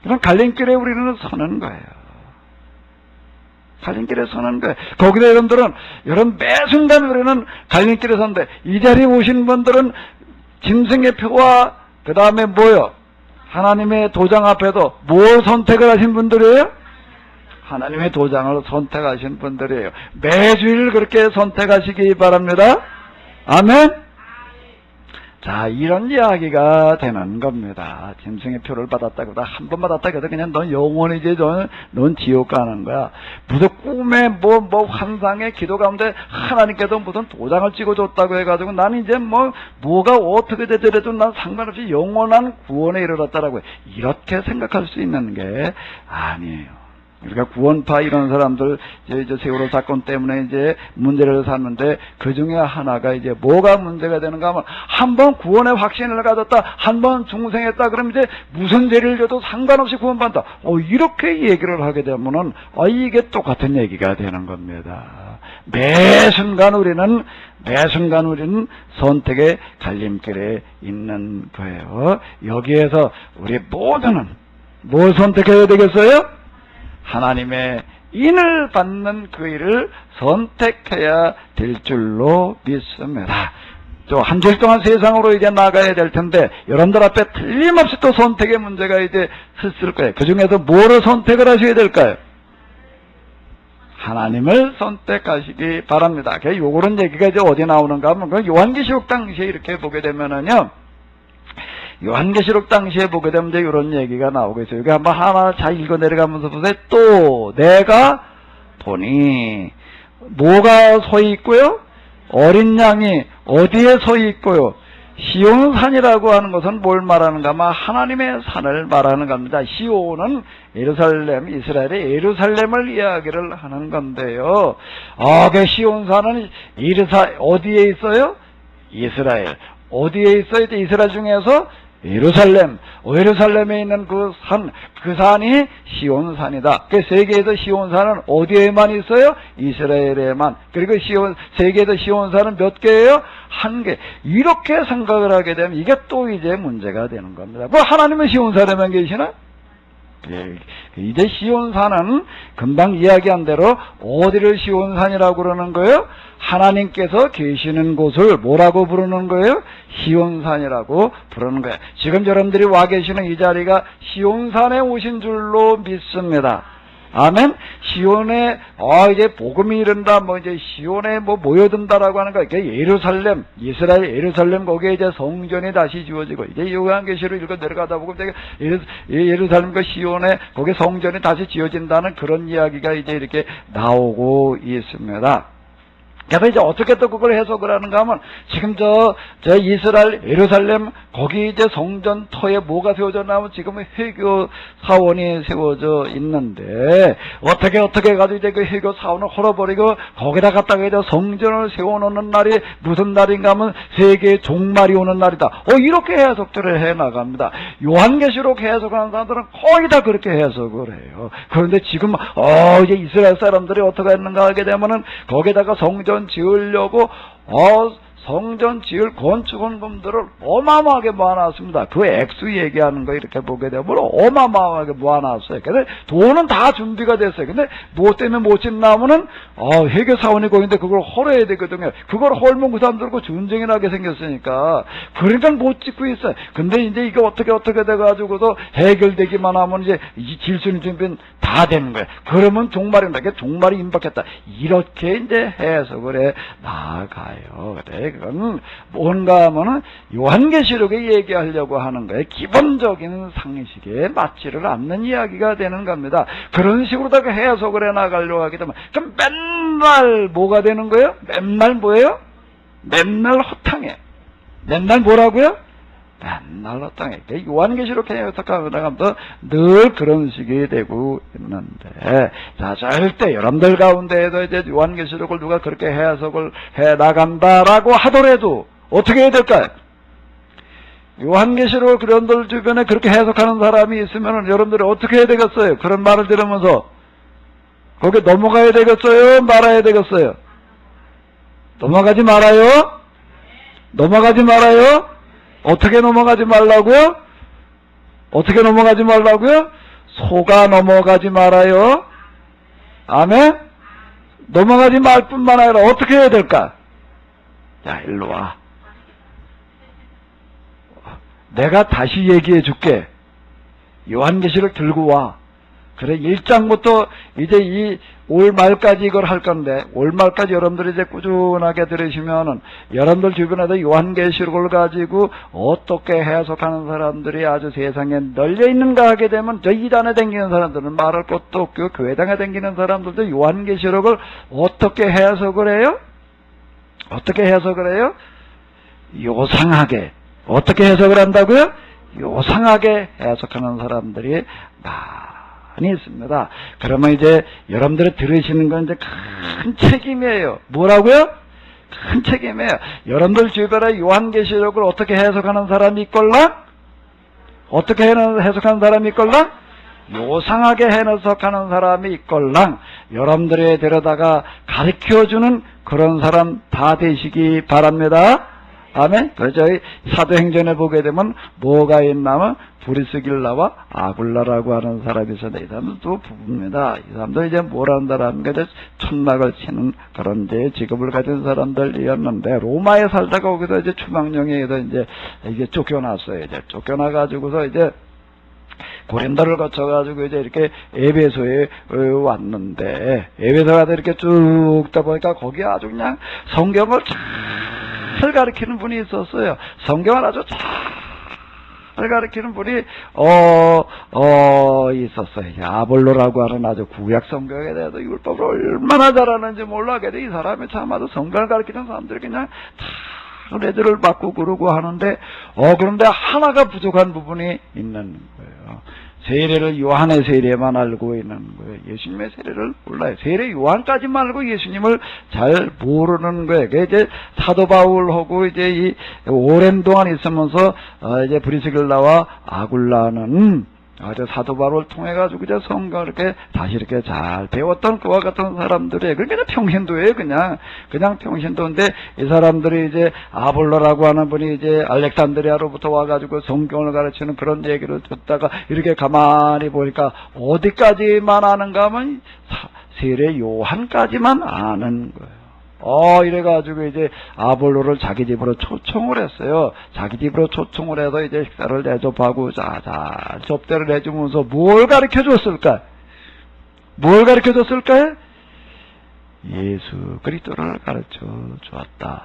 Speaker 1: 그런 갈림길에 우리는 서는 거예요. 갈림길에 서는 거예요. 거기다 여러분들은 매 순간 우리는 갈림길에 서는데 이 자리에 오신 분들은 짐승의 표와 그 다음에 뭐요? 하나님의 도장 앞에도 뭘 선택을 하신 분들이에요? 하나님의 도장을 선택하신 분들이에요. 매주일 그렇게 선택하시기 바랍니다. 아멘? 자, 이런 이야기가 되는 겁니다. 짐승의 표를 받았다고, 한 번 받았다고 해도 그냥 넌 영원이지, 넌 지옥 가는 거야. 무슨 꿈에 환상에 기도 가운데 하나님께서 무슨 도장을 찍어줬다고 해가지고 나는 이제 뭐가 어떻게 되더라도 난 상관없이 영원한 구원에 이르렀다라고 해. 이렇게 생각할 수 있는 게 아니에요. 우리가 구원파 이런 사람들 이제 세월호 사건 때문에 이제 문제를 삼는데 그 중에 하나가 이제 뭐가 문제가 되는가 하면 한 번 구원의 확신을 가졌다, 한 번 중생했다 그러면 이제 무슨 죄를 져도 상관없이 구원받는다. 이렇게 얘기를 하게 되면은 이게 똑같은 얘기가 되는 겁니다. 매 순간 우리는 선택의 갈림길에 있는 거예요. 여기에서 우리 모두는 뭘 선택해야 되겠어요? 하나님의 인을 받는 그 일을 선택해야 될 줄로 믿습니다. 또 한 주일 동안 세상으로 이제 나가야 될 텐데 여러분들 앞에 틀림없이 또 선택의 문제가 이제 있을 거예요. 그 중에서 뭐를 선택을 하셔야 될까요? 하나님을 선택하시기 바랍니다. 요런 얘기가 이제 어디 나오는가 하면 요한계시록 당시에 이렇게 보게 되면은요. 요한계시록 당시에 보게 되면 이제 이런 얘기가 나오고 있어요. 여기 한번 하나 잘 읽어 내려가면서 보세요. 또 내가 보니 뭐가 서 있고요? 어린 양이 어디에 서 있고요? 시온산이라고 하는 것은 뭘 말하는가 하면 하나님의 산을 말하는 겁니다. 시온은 예루살렘, 이스라엘의 예루살렘을 이야기를 하는 건데요. 그 시온산은 어디에 있어요? 이스라엘. 어디에 있어요? 이스라엘 중에서 예루살렘에 있는 그 산이 시온산이다. 그 세계에서 시온산은 어디에만 있어요? 이스라엘에만. 그리고 세계에서 시온산은 몇 개예요? 한 개. 이렇게 생각을 하게 되면 이게 또 이제 문제가 되는 겁니다. 하나님은 시온산에만 계시나? 이제 시온산은 금방 이야기한 대로 어디를 시온산이라고 그러는 거예요? 하나님께서 계시는 곳을 뭐라고 부르는 거예요? 시온산이라고 부르는 거예요. 지금 여러분들이 와 계시는 이 자리가 시온산에 오신 줄로 믿습니다. 아멘. 시온에 이제 복음이 이른다 이제 시온에 모여든다라고 하는 거. 이게 예루살렘, 이스라엘 예루살렘 거기에 이제 성전이 다시 지어지고 이제 요한계시로 읽어 내려가다 보고 이제 예루살렘과 시온에 거기 성전이 다시 지어진다는 그런 이야기가 이제 이렇게 나오고 있습니다. 그래서 이제 어떻게 또 그걸 해석을 하는가 하면, 지금 저 이스라엘, 예루살렘, 거기 이제 성전터에 뭐가 세워졌나 하면 지금 회교 사원이 세워져 있는데, 어떻게 해가지고 이제 그 회교 사원을 헐어버리고, 거기다 갖다가 이제 성전을 세워놓는 날이 무슨 날인가 하면 세계의 종말이 오는 날이다. 이렇게 해석들을 해 나갑니다. 요한계시록 해석하는 사람들은 거의 다 그렇게 해석을 해요. 그런데 지금, 이제 이스라엘 사람들이 어떻게 했는가 하게 되면은, 거기다가 성전 지으려고 성전 지을 건축원금들을 어마어마하게 모아놨습니다. 그 액수 얘기하는 거 이렇게 보게 되면 어마어마하게 모아놨어요. 그래서 돈은 다 준비가 됐어요. 근데 뭐 때문에 못 짓나면은 회계사원이 거긴데 그걸 헐어야 되거든요. 그걸 헐면 그 사람들하고 전쟁이 나게 생겼으니까 그러니까 못 짓고 있어요. 근데 이제 이게 어떻게 돼가지고도 해결되기만 하면 이제 이 질서는 준비는 다 되는 거예요. 그러면 종말입니다. 종말이 임박했다. 이렇게 이제 해석을 해 나가요. 그래. 그건 뭔가 하면은 요한계시록에 얘기하려고 하는 거예요. 기본적인 상식에 맞지를 않는 이야기가 되는 겁니다. 그런 식으로다가 해석을 해 나가려고 하게 되면 그럼 맨날 뭐가 되는 거예요? 맨날 뭐예요? 맨날 허탕해. 맨날 뭐라고요? 맨날 허탕해. 요한계시록 해석하면 늘 그런 식이 되고 있는데, 자, 절대 여러분들 가운데에도 이제 요한계시록을 누가 그렇게 해석을 해 나간다라고 하더라도 어떻게 해야 될까요? 요한계시록을 여러분들 주변에 그렇게 해석하는 사람이 있으면 여러분들이 어떻게 해야 되겠어요? 그런 말을 들으면서 거기에 넘어가야 되겠어요? 말아야 되겠어요? 넘어가지 말아요? 넘어가지 말아요? 어떻게 넘어가지 말라고요? 어떻게 넘어가지 말라고요? 속아 넘어가지 말아요. 아멘? 넘어가지 말 뿐만 아니라 어떻게 해야 될까? 자, 일로 와. 내가 다시 얘기해 줄게. 요한계시록 들고 와. 그래, 1장부터 이제 이 올 말까지 이걸 할 건데, 올 말까지 여러분들이 이제 꾸준하게 들으시면은, 여러분들 주변에도 요한계시록을 가지고 어떻게 해석하는 사람들이 아주 세상에 널려 있는가 하게 되면, 저 이단에 다니는 사람들은 말할 것도 없고, 교회당에 다니는 사람들도 요한계시록을 어떻게 해석을 해요? 어떻게 해석을 해요? 요상하게. 어떻게 해석을 한다고요? 요상하게 해석하는 사람들이 많이 있습니다. 그러면 이제 여러분들이 들으시는 건 이제 큰 책임이에요. 뭐라고요? 큰 책임이에요. 여러분들 주변에 요한계시록을 어떻게 해석하는 사람이 있걸라? 어떻게 해석하는 사람이 있걸라? 요상하게 해석하는 사람이 있걸랑 여러분들이 데려다가 가르쳐주는 그런 사람 다 되시기 바랍니다. 아멘. 그래서 사도행전에 보게 되면 뭐가 있냐면 브리스길라와 아굴라라고 하는 사람이 있었는데 이 사람도 부부입니다. 이 사람도 이제 뭘 한다라는 게 천막을 치는 그런 이제 직업을 가진 사람들이었는데 로마에 살다가 거기서 이제 추방령에서 이제 이게 쫓겨났어요. 이제 쫓겨나가지고서 이제 고린도를 거쳐가지고 이제 이렇게 에베소에 왔는데 에베소 가서 이렇게 쭉 다 보니까 거기 아주 그냥 성경을 잘 가르치는 분이 있었어요. 성경을 아주 잘 가르치는 분이 있었어요. 아볼로라고 하는 아주 구약 성경에 대해서 율법을 얼마나 잘하는지 몰라게 이 사람이 참 아주 성경을 가르치는 사람들이 그냥 다 레드를 받고 그러고 하는데 그런데 하나가 부족한 부분이 있는 거예요. 세례를 요한의 세례만 알고 있는 거예요. 예수님의 세례를 몰라요. 세례 요한까지만 알고 예수님을 잘 모르는 거예요. 그 이제 사도 바울하고 이제 이 오랜 동안 있으면서 이제 브리스길라와 아굴라는 사도 바울을 통해 가지고 이제 성경을 이렇게 다시 이렇게 잘 배웠던 그와 같은 사람들이 그러니까 평신도예요. 그냥 평신도인데 이 사람들이 이제 아볼로라고 하는 분이 이제 알렉산드리아로부터 와가지고 성경을 가르치는 그런 얘기를 듣다가 이렇게 가만히 보니까 어디까지만 아는가 하면 세례 요한까지만 아는 거예요. 이래가지고 이제 아볼로를 자기 집으로 초청을 했어요. 자기 집으로 초청을 해서 이제 식사를 대접하고 잘 접대를 해주면서 뭘 가르쳐 줬을까? 뭘 가르쳐 줬을까요? 예수 그리스도를 가르쳐 주었다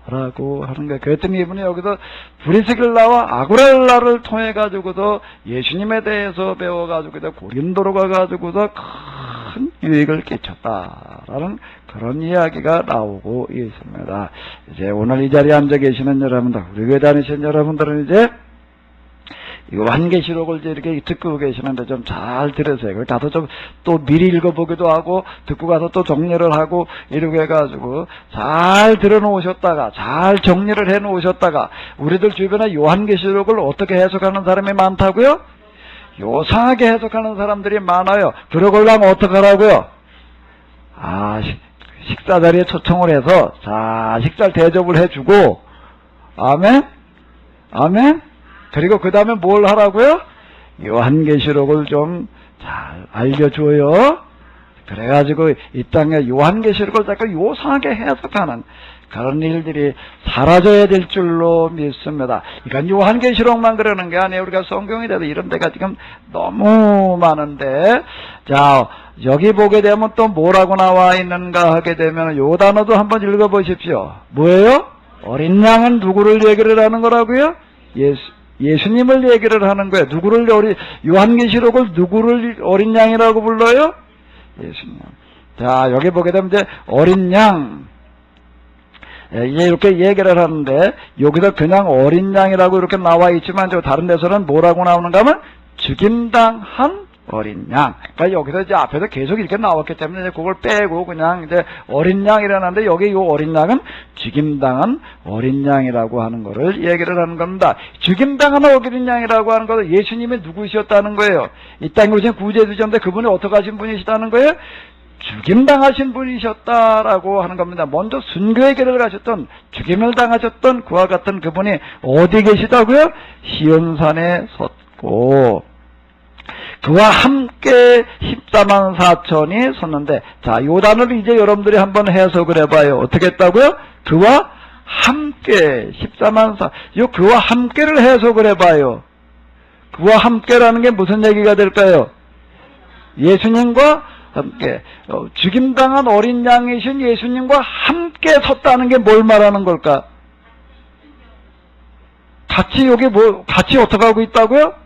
Speaker 1: 라고 하는 거예요. 그랬더니 이분이 여기서 브리스길라와 아구렐라를 통해 가지고서 예수님에 대해서 배워 가지고서 고린도로 가 가지고서 큰 유익을 끼쳤다라는 그런 이야기가 나오고 있습니다. 이제 오늘 이 자리에 앉아 계시는 여러분들, 우리 교회 다니시는 여러분들은 이제 이거 한계시록을 이제 이렇게 듣고 계시는데 좀 잘 들으세요. 가서 좀 또 미리 읽어보기도 하고 듣고 가서 또 정리를 하고 이렇게 해가지고 잘 들어놓으셨다가 잘 정리를 해놓으셨다가 우리들 주변에 요한계시록을 어떻게 해석하는 사람이 많다고요? 요상하게 해석하는 사람들이 많아요. 들어보려면 어떡하라고요? 식사 자리에 초청을 해서 자 식사 대접을 해주고 아멘? 아멘? 그리고 그 다음에 뭘 하라고요? 요한계시록을 좀 잘 알려줘요. 그래가지고 이 땅에 요한계시록을 자꾸 요상하게 해석하는 그런 일들이 사라져야 될 줄로 믿습니다. 그러니까 요한계시록만 그러는 게 아니에요. 우리가 성경이라도 이런 데가 지금 너무 많은데, 자 여기 보게 되면 또 뭐라고 나와 있는가 하게 되면 요 단어도 한번 읽어보십시오. 뭐예요? 어린 양은 누구를 얘기를 하는 거라고요? 예수님을 얘기를 하는 거예요. 누구를 요한계시록을 누구를 어린 양이라고 불러요? 예수님. 자, 여기 보게 되면 이제 어린 양. 이제 이렇게 얘기를 하는데 여기서 그냥 어린 양이라고 이렇게 나와 있지만 저 다른 데서는 뭐라고 나오는가 하면 죽임당한 어린 양. 그러니까 여기서 이제 앞에서 계속 이렇게 나왔기 때문에 이제 그걸 빼고 그냥 이제 어린 양이라는데 여기 이 어린 양은 죽임당한 어린 양이라고 하는 거를 얘기를 하는 겁니다. 죽임당한 어린 양이라고 하는 것은 예수님이 누구셨다는 거예요. 이 땅에 오신 구제주셨는데 그분이 어떻게 하신 분이시다는 거예요? 죽임당하신 분이셨다라고 하는 겁니다. 먼저 순교의 길을 가셨던 죽임을 당하셨던 그와 같은 그분이 어디 계시다고요? 시온산에 섰고 그와 함께 14만 4천이 섰는데, 자, 요 단어를 이제 여러분들이 한번 해석을 해봐요. 어떻게 했다고요? 그와 함께 14만 4, 요 그와 함께를 해석을 해봐요. 그와 함께라는 게 무슨 얘기가 될까요? 예수님과 함께, 죽임당한 어린 양이신 예수님과 함께 섰다는 게 뭘 말하는 걸까? 같이 여기 같이 어떻게 하고 있다고요?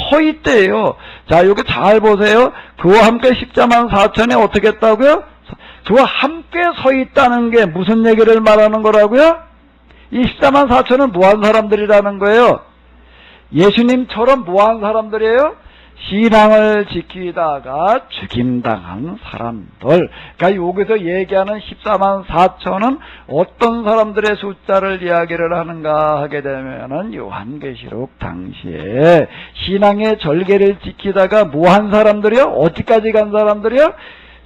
Speaker 1: 서 있대요. 자, 여기 잘 보세요. 그와 함께 14만 4천에 어떻게 했다고요? 그와 함께 서 있다는 게 무슨 얘기를 말하는 거라고요? 이 14만 4천은 뭐한 사람들이라는 거예요? 예수님처럼 뭐한 사람들이에요? 신앙을 지키다가 죽임당한 사람들. 그러니까 여기서 얘기하는 14만 4천은 어떤 사람들의 숫자를 이야기를 하는가 하게 되면은 요한계시록 당시에 신앙의 절개를 지키다가 뭐한 사람들이요? 어디까지 간 사람들이요?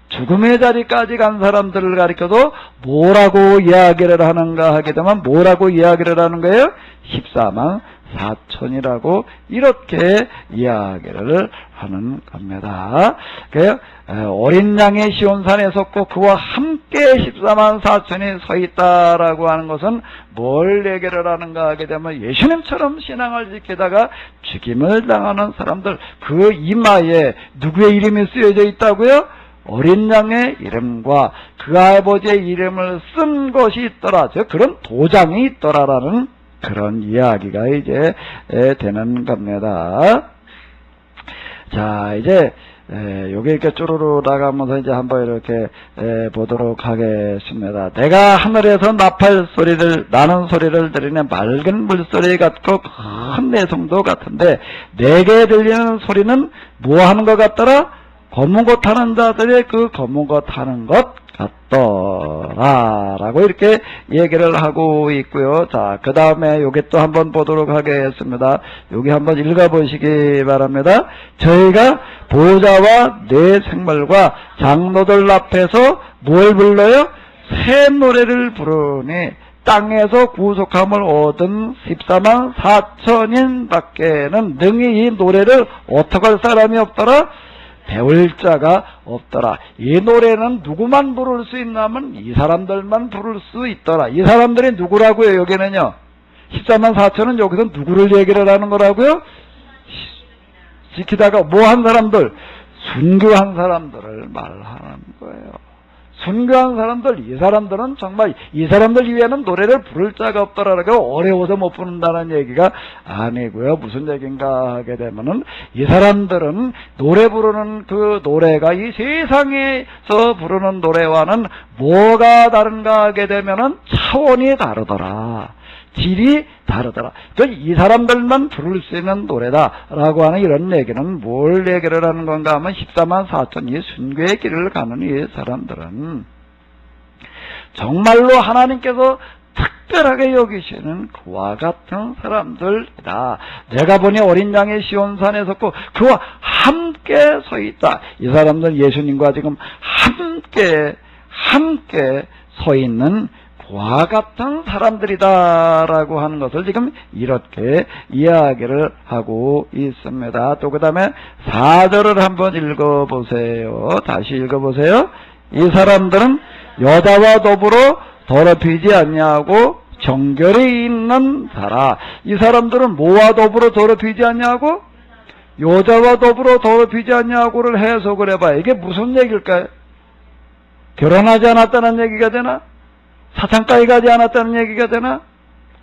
Speaker 1: 죽음의 자리까지 간 사람들을 가리켜서 뭐라고 이야기를 하는가 하게 되면 뭐라고 이야기를 하는 거예요? 14만 4천이라고 이렇게 이야기를 하는 겁니다. 어린 양의 시온산에 섰고 그와 함께 14만 4천이 서 있다라고 하는 것은 뭘 얘기를 하는가 하게 되면 예수님처럼 신앙을 지키다가 죽임을 당하는 사람들, 그 이마에 누구의 이름이 쓰여져 있다고요? 어린 양의 이름과 그 아버지의 이름을 쓴 것이 있더라. 즉 그런 도장이 있더라라는 그런 이야기가 이제 되는 겁니다. 자, 이제 요게 이렇게 쭈루루 나가면서 이제 한번 이렇게 보도록 하겠습니다. 내가 하늘에서 나팔 소리를 나는 소리를 들으니 맑은 물소리 같고 큰 내성도 같은데 내게 들리는 소리는 뭐 하는 것 같더라? 검은 것 타는 자들의 그 검은 것 타는 것 같더라 라고 이렇게 얘기를 하고 있고요. 자, 그 다음에 요게 또 한번 보도록 하겠습니다. 여기 한번 읽어보시기 바랍니다. 저희가 보좌와 내 생물과 장로들 앞에서 뭘 불러요? 새 노래를 부르니 땅에서 구속함을 얻은 14만 4천인 밖에는 능히 이 노래를 어떻게 할 사람이 없더라? 배울 자가 없더라. 이 노래는 누구만 부를 수 있냐면 이 사람들만 부를 수 있더라. 이 사람들이 누구라고요? 여기는요. 14만 4천은 여기서 누구를 얘기를 하는 거라고요? 지키다가 뭐 한 사람들? 순교한 사람들을 말하는 거예요. 순교한 사람들, 이 사람들은 정말 이 사람들 이외에는 노래를 부를 자가 없더라라고 어려워서 못 부른다는 얘기가 아니고요. 무슨 얘기인가 하게 되면은 이 사람들은 노래 부르는 그 노래가 이 세상에서 부르는 노래와는 뭐가 다른가 하게 되면은 차원이 다르더라. 질이 다르더라. 이 사람들만 부를 수 있는 노래다라고 하는 이런 얘기는 뭘 얘기를 하는 건가 하면 14만 4천이 순교의 길을 가는 이 사람들은 정말로 하나님께서 특별하게 여기시는 그와 같은 사람들이다. 내가 보니 어린 양의 시온산에 섰고 그와 함께 서 있다. 이 사람들 예수님과 지금 함께 서 있는 그와 같은 사람들이다라고 하는 것을 지금 이렇게 이야기를 하고 있습니다. 또 그 다음에 4절을 한번 읽어보세요. 다시 읽어보세요. 이 사람들은 여자와 더불어 더럽히지 아니하고 정결이 있는 자라. 이 사람들은 뭐와 더불어 더럽히지 아니하고? 여자와 더불어 더럽히지 아니하고를 해석을 해봐요. 이게 무슨 얘기일까요? 결혼하지 않았다는 얘기가 되나? 사창가에 가지 않았다는 얘기가 되나?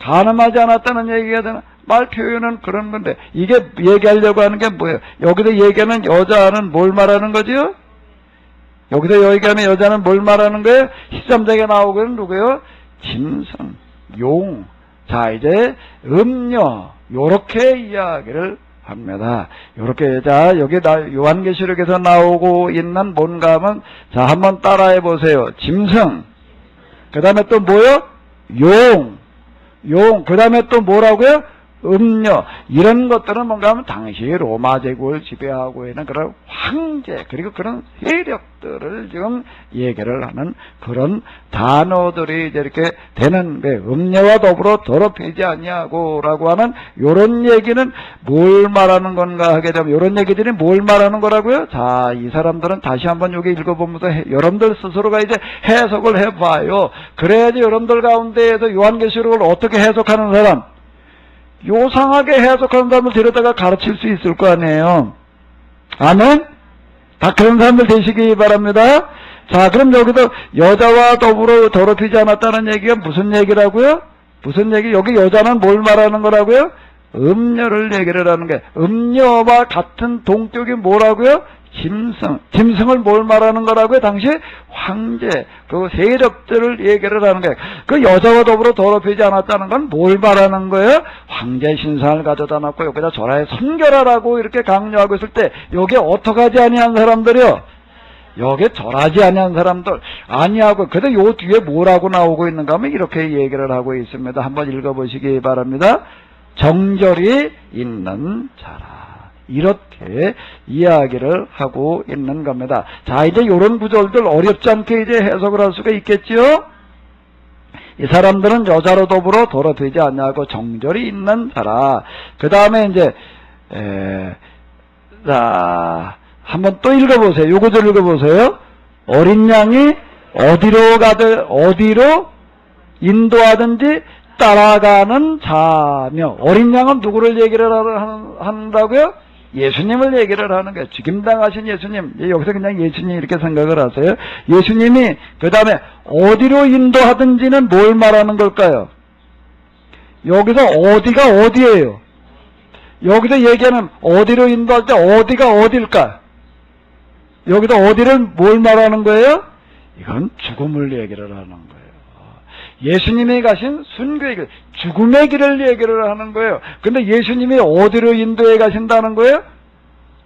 Speaker 1: 간음하지 않았다는 얘기가 되나? 말 표현은 그런 건데 이게 얘기하려고 하는 게 뭐예요? 여기서 얘기하는 여자는 뭘 말하는 거지요? 여기서 얘기하는 여자는 뭘 말하는 거예요? 13장에 나오고는 누구예요? 짐승, 용, 자 이제 음녀 요렇게 이야기를 합니다. 요렇게 자 여기 요한계시록에서 나오고 있는 뭔가 하면 자 한번 따라해 보세요. 짐승, 그 다음에 또 뭐요? 용, 그 다음에 또 뭐라고요? 음녀. 이런 것들은 뭔가 하면 당시 로마 제국을 지배하고 있는 그런 황제, 그리고 그런 세력들을 지금 얘기를 하는 그런 단어들이 이렇게 되는 거예요. 음녀와 더불어 더럽히지 아니하고라고 하는 요런 얘기는 뭘 말하는 건가 하게 되면 요런 얘기들이 뭘 말하는 거라고요? 자, 이 사람들은 다시 한번 여기 읽어보면서 여러분들 스스로가 이제 해석을 해봐요. 그래야지 여러분들 가운데에서 요한계시록을 어떻게 해석하는 사람, 요상하게 해석하는 사람을 데려다가 가르칠 수 있을 거 아니에요. 아멘? 다 그런 사람들 되시기 바랍니다. 자, 그럼 여기도 여자와 더불어 더럽히지 않았다는 얘기가 무슨 얘기라고요? 무슨 얘기? 여기 여자는 뭘 말하는 거라고요? 음녀를 얘기를 하는 게, 음녀와 같은 동격이 뭐라고요? 짐승을 뭘 말하는 거라고요? 당시 황제, 그 세력들을 얘기를 하는 거예요. 그 여자와 더불어 더럽히지 않았다는 건 뭘 말하는 거예요? 황제 신상을 가져다 놨고 여기다 절하에 선결하라고 이렇게 강요하고 있을 때 여기에 어떻게 하지 아니한 사람들이요? 여기에 절하지 아니한 사람들 아니하고, 그래도 요 뒤에 뭐라고 나오고 있는가 하면 이렇게 얘기를 하고 있습니다. 한번 읽어보시기 바랍니다. 정절이 있는 자라. 이렇게 이야기를 하고 있는 겁니다. 자, 이제 이런 구절들 어렵지 않게 이제 해석을 할 수가 있겠지요? 이 사람들은 여자로 더불어 더럽히지 않냐고 정절이 있는 자라. 그 다음에 이제, 자, 한번 또 읽어보세요. 요 구절 읽어보세요. 어린 양이 어디로 인도하든지 따라가는 자며. 어린 양은 누구를 얘기를 한다고요? 예수님을 얘기를 하는 거예요. 죽임당하신 예수님. 여기서 그냥 예수님 이렇게 생각을 하세요. 예수님이 그 다음에 어디로 인도하든지는 뭘 말하는 걸까요? 여기서 어디가 어디예요? 여기서 얘기하는 어디로 인도할 때 어디가 어딜까? 여기서 어디를 뭘 말하는 거예요? 이건 죽음을 얘기를 하는 거예요. 예수님이 가신 순교의 길, 죽음의 길을 얘기를 하는 거예요. 근데 예수님이 어디로 인도해 가신다는 거예요?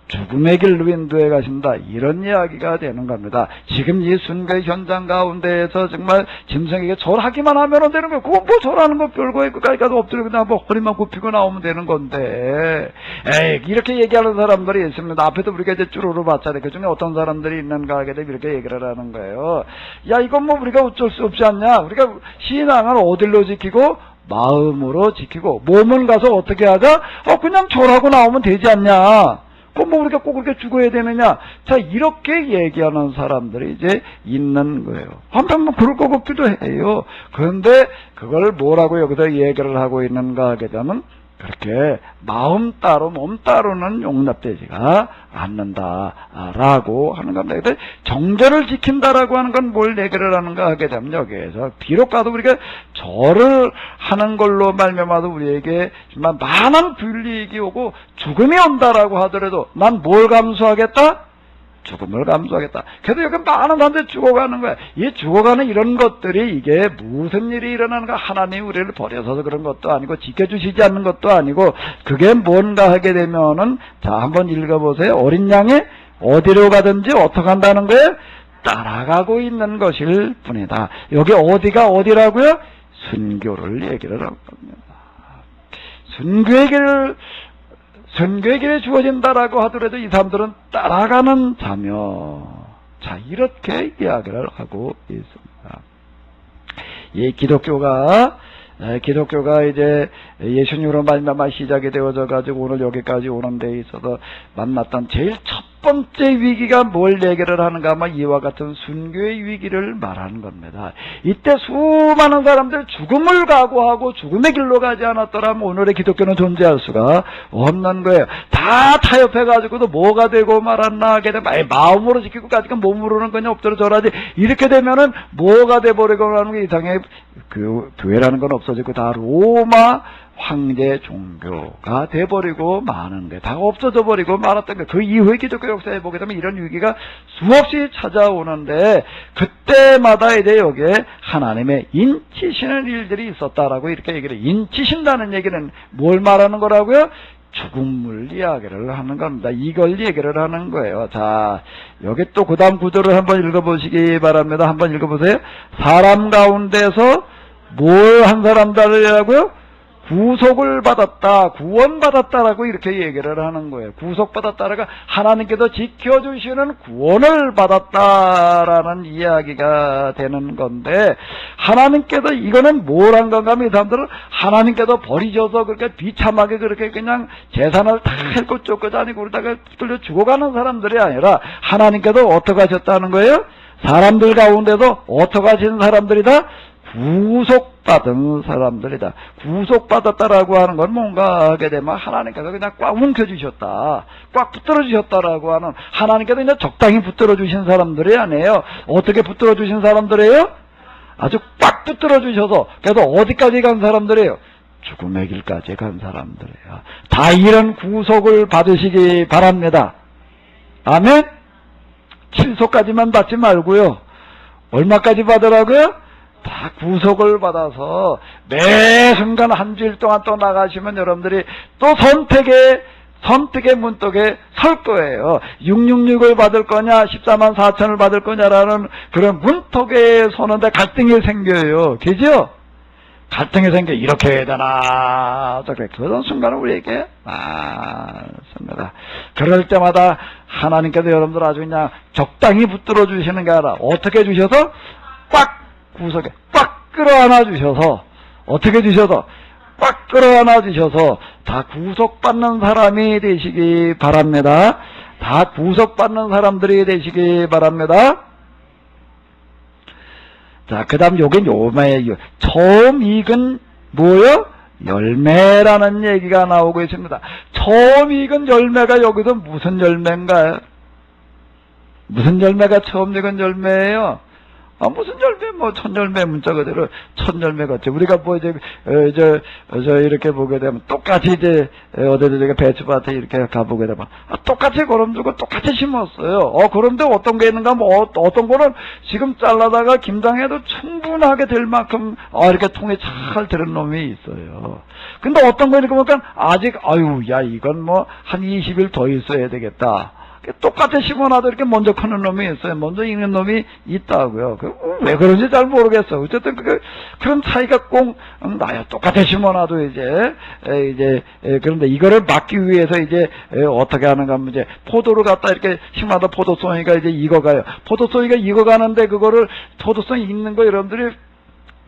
Speaker 1: 죽음의 길로 인도해 가신다. 이런 이야기가 되는 겁니다. 지금 이 순교의 현장 가운데에서 정말 짐승에게 절하기만 하면 되는 거예요. 그거 뭐 절하는 거 별거 있고 가까이가서 엎드리고 뭐 허리만 굽히고 나오면 되는 건데. 에이, 이렇게 얘기하는 사람들이 있습니다. 앞에도 우리가 이제 쭈루루 봤잖아요. 그 중에 어떤 사람들이 있는가 하게 되면 이렇게 얘기를 하는 거예요. 야, 이건 뭐 우리가 어쩔 수 없지 않냐? 우리가 신앙을 어디로 지키고? 마음으로 지키고, 몸은 가서 어떻게 하자? 그냥 절하고 나오면 되지 않냐? 그럼 뭐 우리가 꼭 그렇게 죽어야 되느냐? 자, 이렇게 얘기하는 사람들이 이제 있는 거예요. 한편 뭐 그럴 것 같기도 해요. 그런데 그걸 뭐라고 여기서 얘기를 하고 있는가 하게 되면, 그렇게 마음 따로 몸 따로는 용납되지가 않는다라고 하는 겁니다. 근데 정절을 지킨다라고 하는 건 뭘 얘기를 하는가 하게 되면 여기에서 비록 가도 우리가 절을 하는 걸로 말미암아도 우리에게 정말 많은 불이익이 오고 죽음이 온다라고 하더라도 난 뭘 감수하겠다? 죽음을 감수하겠다. 그래도 여기 많은 사람들이 죽어가는 거야. 이 죽어가는 이런 것들이 이게 무슨 일이 일어나는가? 하나님이 우리를 버려서 그런 것도 아니고 지켜주시지 않는 것도 아니고 그게 뭔가 하게 되면은 자 한번 읽어보세요. 어린 양이 어디로 가든지 어떻게 한다는 거예요? 따라가고 있는 것일 뿐이다. 여기 어디가 어디라고요? 순교를 얘기를 한 겁니다. 순교에게 주어진다라고 하더라도 이 사람들은 따라가는 자며 자 이렇게 이야기를 하고 있습니다. 이 기독교가 이제 예수님으로 말미암아 시작이 되어져 가지고 오늘 여기까지 오는 데 있어서 만났던 제일 첫 번째 위기가 뭘 얘기를 하는가 하면 이와 같은 순교의 위기를 말하는 겁니다. 이때 수많은 사람들 죽음을 각오하고 죽음의 길로 가지 않았더라면 오늘의 기독교는 존재할 수가 없는 거예요. 다 타협해 가지고도 뭐가 되고 말았나 하게 되면 마음으로 지키고 가지고 몸으로는 그냥 엎드려 절하지 이렇게 되면은 뭐가 돼버리고 하는 게 이상해. 그 교회라는 건 없어지고 다 로마 황제 종교가 돼버리고 마는데 다 없어져 버리고 말았던 거. 그 이후의 기독교 역사에 보게 되면 이런 위기가 수없이 찾아오는데 그때마다 이제 여기에 하나님의 인치시는 일들이 있었다라고 이렇게 얘기를 해요. 인치신다는 얘기는 뭘 말하는 거라고요? 죽음을 이야기를 하는 겁니다. 이걸 얘기를 하는 거예요. 자, 여기 또 그 다음 구절을 한번 읽어보시기 바랍니다. 한번 읽어보세요. 사람 가운데서 뭘 한 사람들이라고요? 구속을 받았다, 구원받았다라고 이렇게 얘기를 하는 거예요. 구속받았다라가 하나님께서 지켜주시는 구원을 받았다라는 이야기가 되는 건데 하나님께서 이거는 뭘 한 건가 하면 이 사람들은 하나님께서 버리셔서 그렇게 비참하게 그렇게 그냥 재산을 다 헬고 쫓고 다니고 그러다가 뚫려 죽어가는 사람들이 아니라 하나님께서 어떻게 하셨다는 거예요? 사람들 가운데서 어떻게 하신 사람들이다? 구속받은 사람들이다. 구속받았다라고 하는 건 뭔가 하게 되면 하나님께서 그냥 꽉 움켜주셨다. 꽉 붙들어주셨다라고 하는 하나님께서 그냥 적당히 붙들어주신 사람들이 아니에요. 어떻게 붙들어주신 사람들이에요? 아주 꽉 붙들어주셔서 그래서 어디까지 간 사람들이에요? 죽음의 길까지 간 사람들이에요. 다 이런 구속을 받으시기 바랍니다. 아멘? 칠소까지만 받지 말고요. 얼마까지 받으라고요? 다 구속을 받아서 매 순간 한 주일 동안 또 나가시면 여러분들이 또 선택의 문턱에 설 거예요. 666을 받을 거냐 14만 4천을 받을 거냐라는 그런 문턱에 서는데 갈등이 생겨요. 그죠? 갈등이 생겨. 이렇게 해야 되나 그런 순간은 우리에게 많습니다. 그럴 때마다 하나님께서 여러분들 아주 그냥 적당히 붙들어 주시는 게 아니라 어떻게 주셔서 꽉 구석에 꽉 끌어안아 주셔서 어떻게 주셔서 꽉 끌어안아 주셔서 다 구속받는 사람이 되시기 바랍니다. 다 구속받는 사람들이 되시기 바랍니다. 자, 그 다음 요게 요마예요. 처음 익은 뭐요? 열매라는 얘기가 나오고 있습니다. 처음 익은 열매가 여기서 무슨 열매인가요? 무슨 열매가 처음 익은 열매예요? 무슨 열매, 천열매 문자 그대로 천열매 같죠. 우리가 이제, 이렇게 보게 되면 똑같이 이제, 어디서 배추밭에 이렇게 가보게 되면, 똑같이 거름 주고 똑같이 심었어요. 그런데 어떤 게 있는가, 어떤 거는 지금 잘라다가 김장해도 충분하게 될 만큼, 이렇게 통에 잘 들은 놈이 있어요. 근데 어떤 거 이렇게 보니까 아직, 이건 한 20일 더 있어야 되겠다. 똑같이 심어놔도 이렇게 먼저 크는 놈이 있어요. 먼저 익는 놈이 있다고요. 왜 그런지 잘 모르겠어. 어쨌든 그런 차이가 꼭 나요. 똑같이 심어놔도 그런데 이거를 막기 위해서 이제 어떻게 하는가 하면 이제 포도를 갖다 이렇게 심어도 포도송이가 이제 익어가요. 포도송이가 익어가는데 그거를 포도송이 익는 거 여러분들이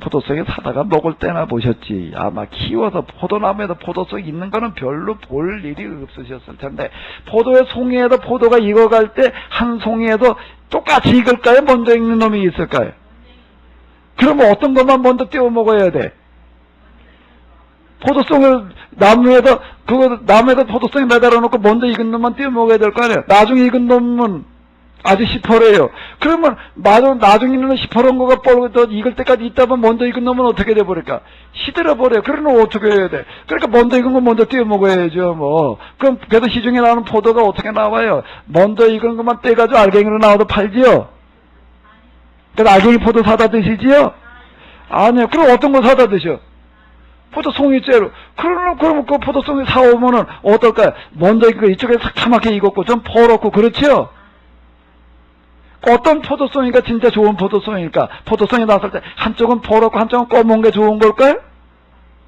Speaker 1: 포도송이 사다가 먹을 때나 보셨지. 아마 키워서 포도나무에도 포도송이 있는 거는 별로 볼 일이 없으셨을 텐데 포도의 송이에도 포도가 익어갈 때 한 송이에도 똑같이 익을까요? 먼저 익는 놈이 있을까요? 그러면 어떤 것만 먼저 떼어 먹어야 돼? 포도송을 나무에다 포도송에 매달아 놓고 먼저 익은 놈만 띄워 먹어야 될 거 아니에요. 나중에 익은 놈은 아직 시퍼래요. 그러면 나중에 있는 시퍼런 거가 뻘고 익을 때까지 있다면 먼저 익은 놈은 어떻게 돼버릴까? 시들어 버려요. 그러면 어떻게 해야 돼? 그러니까 먼저 익은 거 먼저 띄워 먹어야죠. 뭐 그럼 그래서 시중에 나오는 포도가 어떻게 나와요? 먼저 익은 것만 떼가지고 알갱이로 나와도 팔지요. 그래서 알갱이 포도 사다 드시지요? 아니요. 그럼 어떤 거 사다 드셔? 포도송이째로. 그러면 그 포도송이 사오면은 어떨까요? 먼저 그 이쪽에 새카맣게 익었고 좀 퍼렇고 그렇지요? 어떤 포도송이가 진짜 좋은 포도송일까? 포도송이 나왔을 때 한쪽은 퍼렇고 한쪽은 검은 게 좋은 걸까요?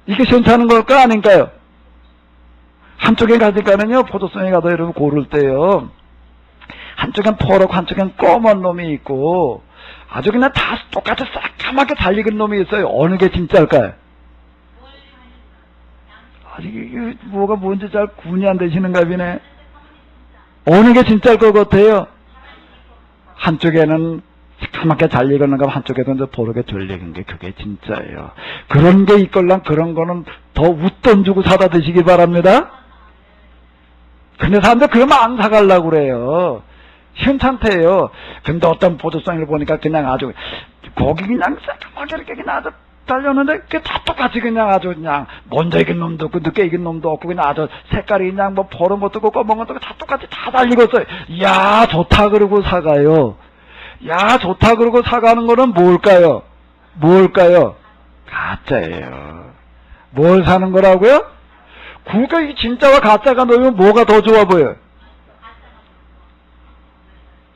Speaker 1: 이게 시원찮은 걸까? 아닌가요? 한쪽에 가니까는요, 포도송이 가서 여러분 고를 때요, 한쪽엔 퍼렇고 한쪽엔 검은 놈이 있고 아주 그냥 다 똑같이 새까맣게 잘 익은 놈이 있어요. 어느 게 진짜일까요? 아직 이게 뭐가 뭔지 잘 구분이 안 되시는가 보네. 어느 게 진짜일 것 같아요? 한쪽에는 새까맣게 잘 익었는가, 한쪽에도 이제 보르게 덜 익은 게 그게 진짜예요. 그런 게 있걸랑 그런 거는 더 웃돈 주고 사다 드시기 바랍니다. 근데 사람들 그러면 안 사가려고 그래요. 시원찮대요. 근데 어떤 포도송이를 보니까 그냥 아주 고기 그냥 새까맣게 이렇게 그냥 아주 달렸는데 그게 다 똑같이 그냥 아주 그냥 먼저 익은 놈도 없고 늦게 익은 놈도 없고 그냥 아주 색깔이 그냥 뭐 보른 것도 없고 검은 것도 없고 다 똑같이 다 달리겠어요. 야, 좋다 그러고 사가요. 야, 좋다 그러고 사가는 거는 뭘까요? 가짜예요. 뭘 사는 거라고요? 그러니까 이 진짜와 가짜가 놓이면 뭐가 더 좋아 보여요?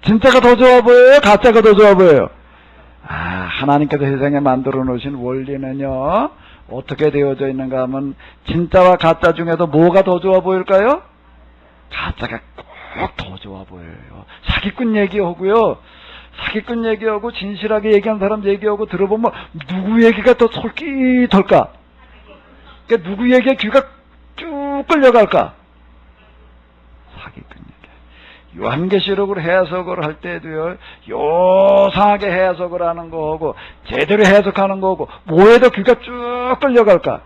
Speaker 1: 진짜가 더 좋아 보여요? 가짜가 더 좋아 보여요? 하나님께서 세상에 만들어 놓으신 원리는요, 어떻게 되어져 있는가 하면 진짜와 가짜 중에도 뭐가 더 좋아 보일까요? 가짜가 꼭 더 좋아 보여요. 사기꾼 얘기하고요, 사기꾼 얘기하고 진실하게 얘기한 사람 얘기하고 들어보면 누구 얘기가 더 솔깃할까? 그러니까 누구 얘기에 귀가 쭉 끌려갈까? 사기꾼 얘기. 요한계시록을 해석을 할 때도요, 요상하게 해석을 하는 거하고 제대로 해석하는 거하고 뭐에도 귀가 쭉 끌려갈까?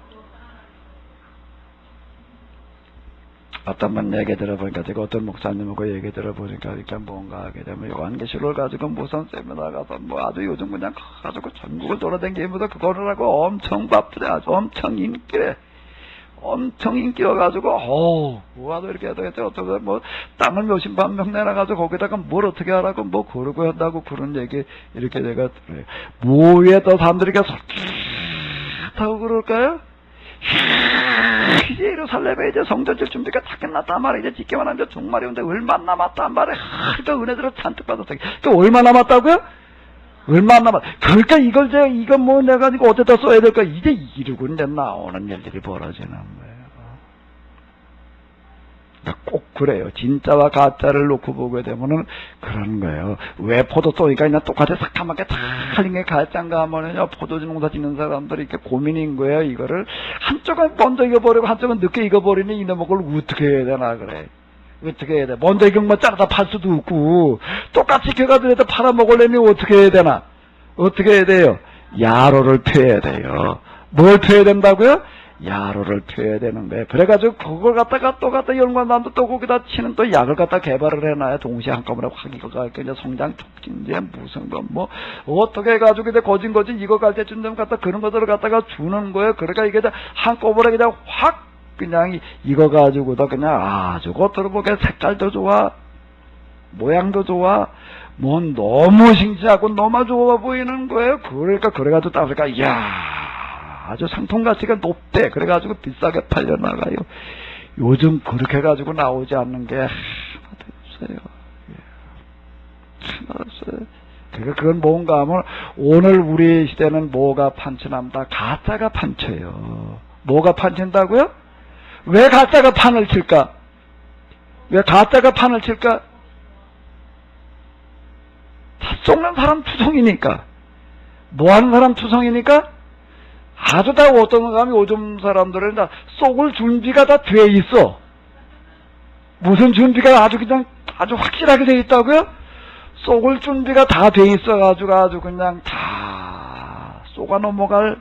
Speaker 1: 어떤 분 얘기 들어보니까, 제가 어떤 목사님하고 얘기 들어보니까, 그러니까 뭔가 하게 되면 요한계시록을 가지고 무슨 세미나 가서 뭐 아주 요즘 그냥 가지고 전국을 돌아다니면서 그거를 하고 엄청 바쁘대. 아주 엄청 인기여가지고, 뭐하도 이렇게 해도 어쩌고, 뭐, 땅을 몇십 만 명 내놔가지고 거기다가 뭘 어떻게 하라고 뭐 그러고 한다고 그런 얘기, 이렇게 내가 들어요. 뭐에 더 사람들이 이렇게 솔깃하고 그럴까요? 이제 예루살렘에 이제 성전 질 준비가 다 끝났단 말이야. 이제 짓기만 하면 종말이 오는데 얼마 남았단 말이야. 그러니까 은혜들을 잔뜩 받았어요. 그러니까 얼마 남았다고요? 얼마 남았? 그러니까 이건 뭐 내가 이거 어디다 써야 될까? 이제 이러고 이제 나오는 일들이 벌어지는 거예요. 그러니까 꼭 그래요. 진짜와 가짜를 놓고 보게 되면은 그런 거예요. 왜 포도송이가 그냥 똑같이 새까맣게 다 흘린 게 가짜인가 하면은요, 포도주 농사 짓는 사람들이 이렇게 고민인 거예요. 이거를 한쪽은 먼저 익어버리고 한쪽은 늦게 익어버리니 이놈의 걸 어떻게 해야 되나 그래. 어떻게 해야 돼? 먼저 익은 거 자르다 팔 수도 없고, 똑같이 익혀가지고 팔아먹으려면 어떻게 해야 되나? 어떻게 해야 돼요? 야로를 펴야 돼요. 뭘 펴야 된다고요? 야로를 펴야 되는 거예요. 그래가지고 그걸 갖다가 또 연관단도 또 거기다 치는 또 약을 갖다 개발을 해놔야 동시에 한꺼번에 확 익어가 이제 성장 촉진제 무슨 거 뭐 어떻게 해가지고 이제 거진 이거 갈 때쯤 되면 갖다 그런 것들을 갖다가 주는 거예요. 그러니까 이게 한꺼번에 그냥 확 그냥 익어가지고도 그냥 아주 겉으로 보기에 색깔도 좋아, 모양도 좋아, 뭐 너무 싱싱하고 너무 좋아 보이는 거예요. 그러니까 그래가지고 따니까 이야, 아주 상품 가치가 높대. 그래가지고 비싸게 팔려나가요. 요즘 그렇게 해가지고 나오지 않는 게 하나도 없어요. 하나도 없어요. 그러니까 그건 뭔가 하면 오늘 우리 시대는 뭐가 판치납니다. 가짜가 판쳐요. 뭐가 판친다고요? 왜 가짜가 판을 칠까? 왜 가짜가 판을 칠까? 속는 사람 투성이니까. 뭐 하는 사람 투성이니까? 아주 다 어떤 사람이 요즘 사람들은 다 속을 준비가 다 돼 있어. 무슨 준비가 아주 확실하게 돼 있다고요? 속을 준비가 다 돼 있어가지고 아주 그냥 다 쏘가 넘어갈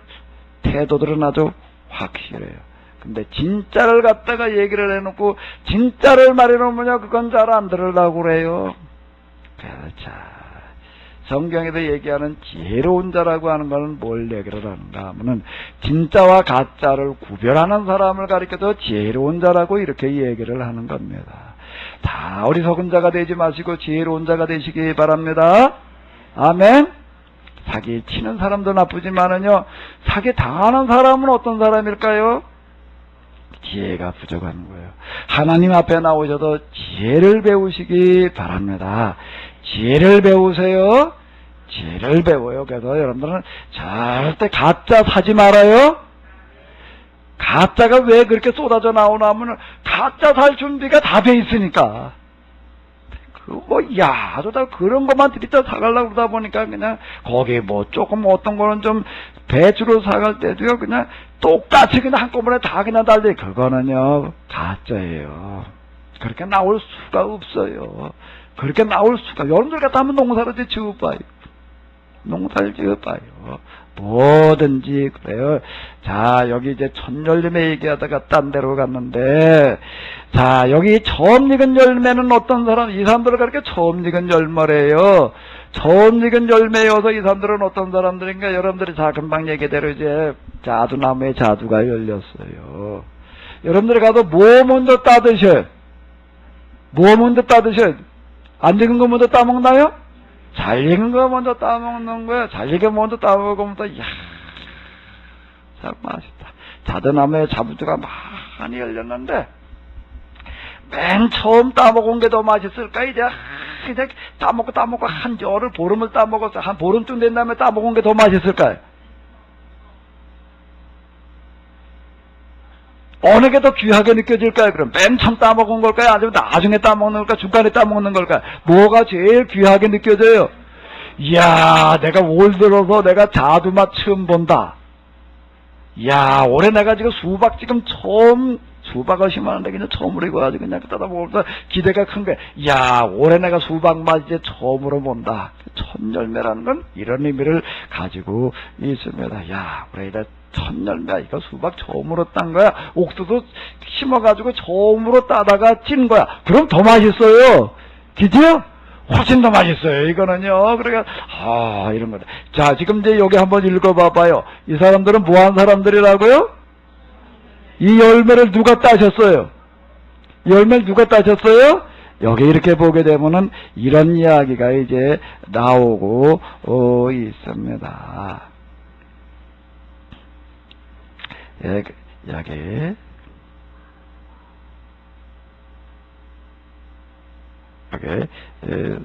Speaker 1: 태도들은 아주 확실해요. 근데 진짜를 갖다가 얘기를 해놓고 진짜를 말해놓으면 그건 잘 안 들으려고 그래요. 자, 성경에서 얘기하는 지혜로운 자라고 하는 것은 뭘 얘기를 하는가 하면은 진짜와 가짜를 구별하는 사람을 가리켜서 지혜로운 자라고 이렇게 얘기를 하는 겁니다. 다 어리석은 자가 되지 마시고 지혜로운 자가 되시기 바랍니다. 아멘. 사기 치는 사람도 나쁘지만은요, 사기 당하는 사람은 어떤 사람일까요? 지혜가 부족한 거예요. 하나님 앞에 나오셔도 지혜를 배우시기 바랍니다. 지혜를 배우세요. 지혜를 배워요. 그래서 여러분들은 절대 가짜 사지 말아요. 가짜가 왜 그렇게 쏟아져 나오나 하면 가짜 살 준비가 다 돼 있으니까. 아주 다 그런 것만 들이다 사가려고 그러다 보니까 그냥 거기 조금 어떤 거는 좀 배추로 사갈 때도요, 그냥 똑같이 그냥 한꺼번에 다 그냥 달리. 그거는요, 가짜예요. 그렇게 나올 수가 없어요. 그렇게 나올 수가. 여러분들 같다 하면 농사를 지어봐요. 농사를 지어봐요. 뭐든지 그래요. 자, 여기 이제 첫열매 얘기하다가 딴 데로 갔는데, 자, 여기 처음 익은 열매는 어떤 사람, 이 사람들을 그렇게 처음 익은 열매래요. 처음 익은 열매여서 이 사람들은 어떤 사람들인가? 여러분들이 자, 금방 얘기대로 이제 자두나무에 자두가 열렸어요. 여러분들이 가서 뭐 먼저 따드셔요? 뭐 먼저 따드셔요? 안 익은 거 먼저 따먹나요? 잘 익은 거 먼저 따먹는 거야. 잘 익은 거 먼저 따먹으면 또, 이야, 참 맛있다. 자두나무에 자두가 많이 열렸는데, 맨 처음 따먹은 게 더 맛있을까? 이제 따먹고 한 열흘, 보름을 따먹었어. 한 보름쯤 된 다음에 따먹은 게 더 맛있을까요? 어느 게 더 귀하게 느껴질까요? 그럼 맨 처음 따먹은 걸까요? 아니면 나중에 따먹는 걸까요? 중간에 따먹는 걸까요? 뭐가 제일 귀하게 느껴져요? 이야, 내가 올 들어서 내가 자두 맛 처음 본다. 이야, 올해 내가 지금 수박 지금 처음, 수박을 심었는데 그냥 처음으로 익어가지고 그냥 따다 먹으면서 기대가 큰 거야. 이야, 올해 내가 수박 맛 이제 처음으로 본다. 첫 열매라는 건 이런 의미를 가지고 있습니다. 야, 올해 첫 열매, 이거 수박 처음으로 딴 거야. 옥수수 심어가지고 처음으로 따다가 찐 거야. 그럼 더 맛있어요. 그죠? 훨씬 더 맛있어요. 이거는요. 그러니까 이런 거다. 자, 지금 이제 여기 한번 읽어봐봐요. 이 사람들은 뭐한 사람들이라고요? 이 열매를 누가 따셨어요? 열매를 누가 따셨어요? 여기 이렇게 보게 되면은 이런 이야기가 이제 나오고 있습니다. 여기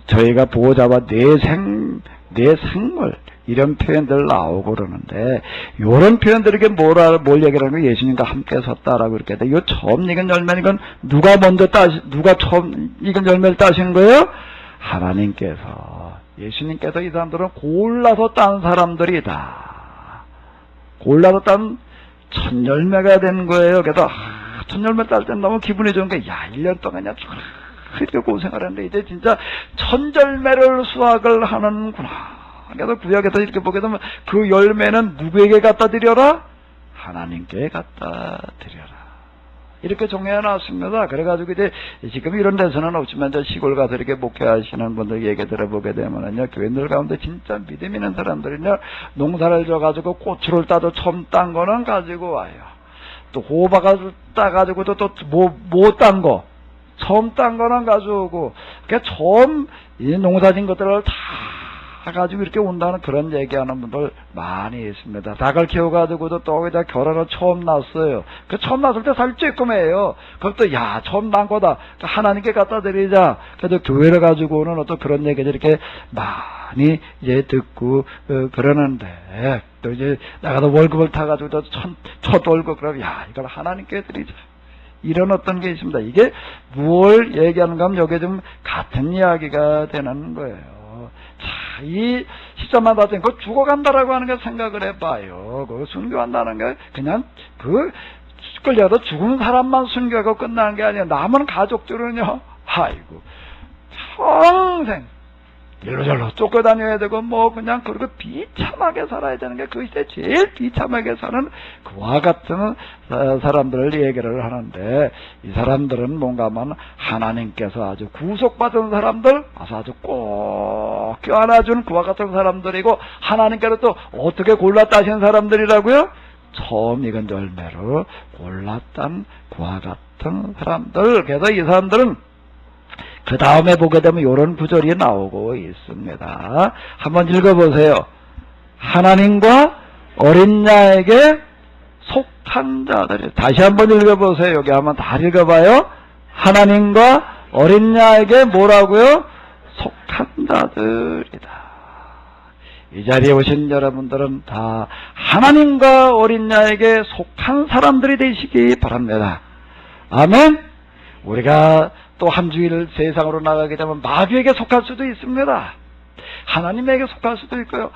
Speaker 1: 저희가 보호자와 내 생물 이런 표현들 나오고 그러는데, 요런 표현들에게 뭘 얘기를 하는 거예요? 예수님과 함께 섰다라고 이렇게 돼. 요 처음 익은 열매는 이건 누가 처음 익은 열매를 따시는 거예요? 하나님께서. 예수님께서 이 사람들은 골라서 딴 사람들이다. 골라서 딴 첫 열매가 된 거예요. 그래서 첫 열매 딸 땐 너무 기분이 좋은 게, 야, 1년 동안 그냥 그렇게 고생을 했는데 이제 진짜 첫 열매를 수확을 하는구나. 그래서 구약에서 이렇게 보게 되면 그 열매는 누구에게 갖다 드려라? 하나님께 갖다 드려라. 이렇게 정해놨습니다. 그래가지고 이제 지금 이런 데서는 없지만 저 시골 가서 이렇게 목회하시는 분들 얘기 들어보게 되면은요, 교인들 가운데 진짜 믿음 있는 사람들은요, 농사를 져가지고 고추를 따도 처음 딴 거는 가지고 와요. 또 호박을 따가지고도 또 못 딴 거, 처음 딴 거는 가져오고, 그러니까 처음 이 농사진 것들을 다 가지고 이렇게 온다는 그런 얘기하는 분들 많이 있습니다. 닭을 키워가지고도 또 거기다 결혼을 처음 났어요. 그 처음 났을 때 살 쬐끔해요. 그것도 야, 처음 난 거다. 하나님께 갖다 드리자. 그래도 교회를 가지고 오는 어떤 그런 얘기를 이렇게 많이 이제 듣고 그러는데, 또 이제 나가서 월급을 타가지고 첫 월급 그러면 야, 이걸 하나님께 드리자. 이런 어떤 게 있습니다. 이게 무엇을 얘기하는가 하면 여기에 좀 같은 이야기가 되는 거예요. 자, 이 시점만 봤더니 그 죽어간다라고 하는 걸 생각을 해봐요. 그 순교한다는 게 그냥 끌려서 죽은 사람만 순교하고 끝나는 게 아니라 남은 가족들은요, 아이고, 평생 일로절로 쫓겨다녀야 되고 뭐 그냥 그리고 비참하게 살아야 되는 게 그 시대 제일 비참하게 사는 그와 같은 사람들을 얘기를 하는데, 이 사람들은 뭔가 하면 하나님께서 아주 구속받은 사람들, 아주 꼭 껴안아준 그와 같은 사람들이고, 하나님께서 또 어떻게 골랐다신 사람들이라고요? 처음 익은 열매로 골랐던 그와 같은 사람들. 그래서 이 사람들은 그 다음에 보게 되면 이런 구절이 나오고 있습니다. 한번 읽어보세요. 하나님과 어린 양에게 속한 자들. 다시 한번 읽어보세요. 여기 한번 다 읽어봐요. 하나님과 어린 양에게 뭐라고요? 속한 자들이다. 이 자리에 오신 여러분들은 다 하나님과 어린 양에게 속한 사람들이 되시기 바랍니다. 아멘. 우리가 또 한 주일 세상으로 나가게 되면 마귀에게 속할 수도 있습니다. 하나님에게 속할 수도 있고요.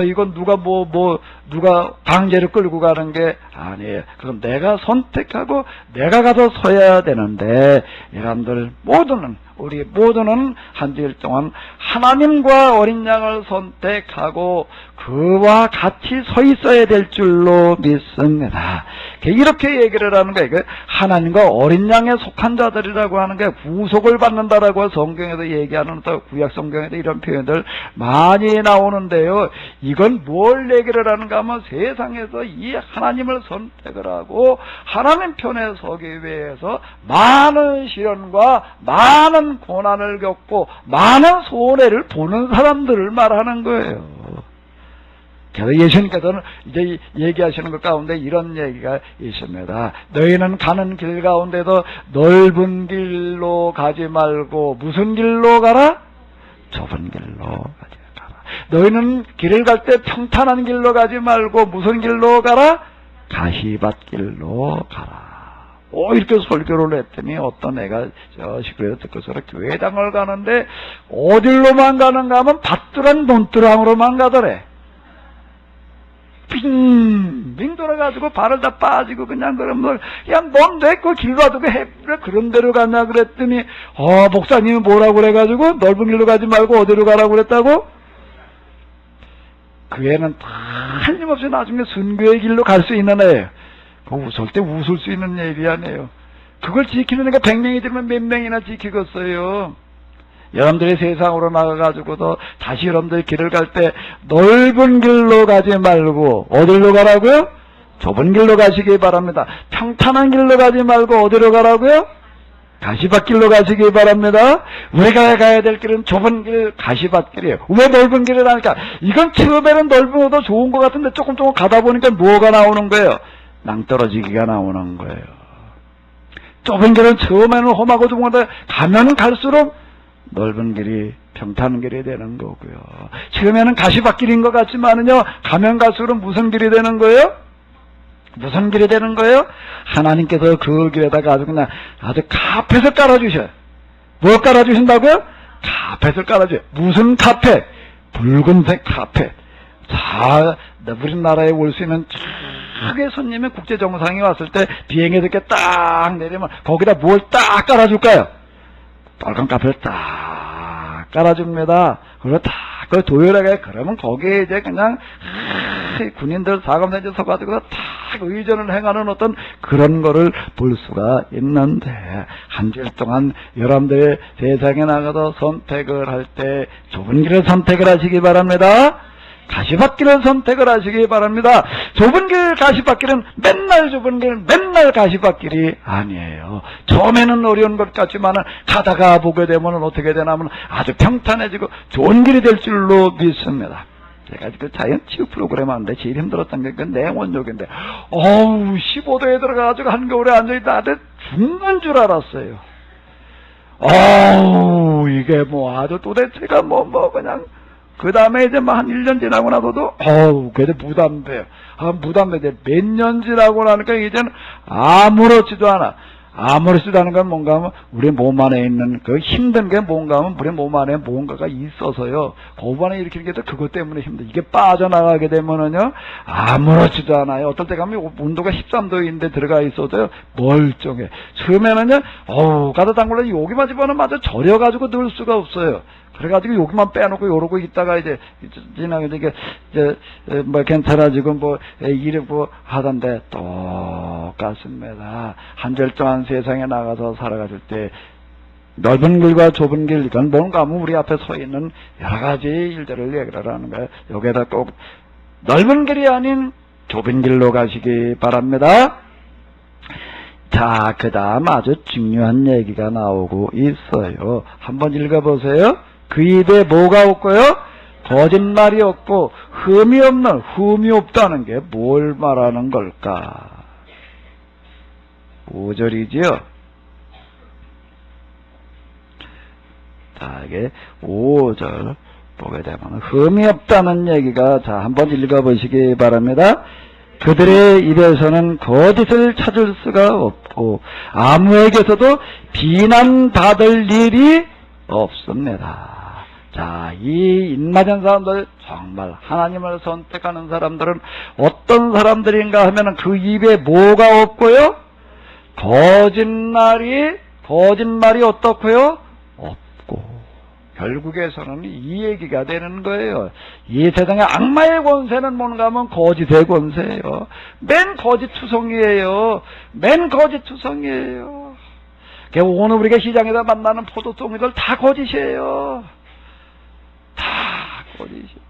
Speaker 1: 이건 누가 강제로 끌고 가는 게 아니에요. 그건 내가 선택하고 내가 가서 서야 되는데, 여러분들 우리 모두는 한 주일 동안 하나님과 어린 양을 선택하고 그와 같이 서 있어야 될 줄로 믿습니다. 이렇게 얘기를 하는 거예요. 하나님과 어린 양에 속한 자들이라고 하는 게 구속을 받는다라고 성경에도 얘기하는, 또 구약 성경에도 이런 표현들 많이 나오는데요. 이건 뭘 얘기를 하는가 하면, 세상에서 이 하나님을 선택을 하고 하나님 편에 서기 위해서 많은 시련과 많은 고난을 겪고 많은 손해를 보는 사람들을 말하는 거예요. 그래서 예수님께서는 이제 얘기하시는 것 가운데 이런 얘기가 있습니다. 너희는 가는 길 가운데도 넓은 길로 가지 말고 무슨 길로 가라? 좁은 길로 가지 가라. 너희는 길을 갈 때 평탄한 길로 가지 말고 무슨 길로 가라? 가시밭길로 가라. 이렇게 설교를 했더니 어떤 애가 시골에서 듣고서 교회당을 가는데 어딜로만 가는가 하면 밭두랑 논두랑으로만 가더래. 빙빙 돌아가지고 발을 다 빠지고 그냥 그러면 넌 내 그 길 가지고 해 그런 데로 가냐 그랬더니 목사님이 뭐라고 그래가지고 넓은 길로 가지 말고 어디로 가라고 그랬다고? 그 애는 다 틀림없이 나중에 순교의 길로 갈 수 있는 애예요. 웃을 때 웃을 수 있는 얘기 아니에요. 그걸 지키는 애가 100명이 되면 몇 명이나 지키겠어요. 여러분들이 세상으로 나가가지고도 다시 여러분들이 길을 갈 때 넓은 길로 가지 말고 어디로 가라고요? 좁은 길로 가시기 바랍니다. 평탄한 길로 가지 말고 어디로 가라고요? 가시밭길로 가시기 바랍니다. 우리가 가야 될 길은 좁은 길, 가시밭길이에요. 왜 넓은 길을 하니까? 이건 처음에는 넓은 것도 좋은 것 같은데 조금 가다 보니까 뭐가 나오는 거예요? 낭떠러지기가 나오는 거예요. 좁은 길은 처음에는 험하고 좁은 건데 가면 갈수록 넓은 길이 평탄한 길이 되는 거고요. 처음에는 가시밭길인 것 같지만은요, 가면 갈수록 무슨 길이 되는 거예요? 무슨 길이 되는 거예요? 하나님께서 그 길에다가 아주 카펫을 깔아주셔요. 뭐 깔아주신다고요? 카펫을 깔아줘요. 무슨 카펫? 붉은색 카펫. 자, 우리나라에 올 수 있는 크게 손님이 국제 정상에 왔을 때 비행에서 이렇게 딱 내리면 거기다 뭘 딱 깔아줄까요? 빨간 카펫을 딱 깔아줍니다. 그리고 딱 그 도열하게 그러면 거기에 이제 그냥 군인들 사감단지 서가지고 딱 의전을 행하는 어떤 그런 거를 볼 수가 있는데, 한 주일 동안 여러분들의 세상에 나가서 선택을 할 때 좁은 길을 선택을 하시기 바랍니다. 가시밭길을 선택을 하시기 바랍니다. 좁은 길 가시밭길은 맨날 좁은 길, 맨날 가시밭길이 아니에요. 처음에는 어려운 것 같지만 가다가 보게 되면 어떻게 되냐면 아주 평탄해지고 좋은 길이 될 줄로 믿습니다. 제가 그 자연 치유 프로그램 하는데 제일 힘들었던 게 그 내원욕인데 15도에 들어가가지고 한겨울에 앉아있다 아주 죽는 줄 알았어요. 이게 아주 도대체가 그냥 그 다음에 이제 한 1년 지나고 나서도, 그래도 무담대요. 무담대. 몇 년 지나고 나니까 이제는 아무렇지도 않아. 아무렇지도 않은 건 뭔가 하면 우리 몸 안에 있는 그 힘든 게 뭔가 하면 우리 몸 안에 뭔가가 있어서요. 고반에 일으키는 게 그것 때문에 힘들어. 이게 빠져나가게 되면은요, 아무렇지도 않아요. 어떨 때 가면 온도가 13도인데 들어가 있어도요, 멀쩡해. 처음에는요, 가다 담글러 여기만 집어넣으면 아주 절여가지고 넣을 수가 없어요. 그래가지고 여기만 빼놓고 요러고 있다가 이제 지나게 이게 뭐 괜찮아지고 뭐 이러고 하던데 똑같습니다. 한절정한 세상에 나가서 살아가실 때 넓은 길과 좁은 길, 이건 뭔가 하면 우리 앞에 서 있는 여러 가지 일들을 얘기를 하는 거예요. 여기에다 꼭 넓은 길이 아닌 좁은 길로 가시기 바랍니다. 자, 그 다음 아주 중요한 얘기가 나오고 있어요. 한번 읽어보세요. 그 입에 뭐가 없고요? 거짓말이 없고 흠이 없는, 흠이 없다는 게 뭘 말하는 걸까? 5절이지요. 자, 이게 5절 보게 되면 흠이 없다는 얘기가, 자, 한번 읽어보시기 바랍니다. 그들의 입에서는 거짓을 찾을 수가 없고 아무에게서도 비난받을 일이 없습니다. 자, 이 입맞은 사람들, 정말 하나님을 선택하는 사람들은 어떤 사람들인가 하면은 그 입에 뭐가 없고요? 거짓말이 어떻고요? 없고. 결국에서는 이 얘기가 되는 거예요. 이 세상에 악마의 권세는 뭔가 하면 거짓의 권세예요. 맨 거짓투성이에요. 맨 거짓투성이에요. 오늘 우리가 시장에서 만나는 포도송이들 다 거짓이에요. 다 거짓이에요.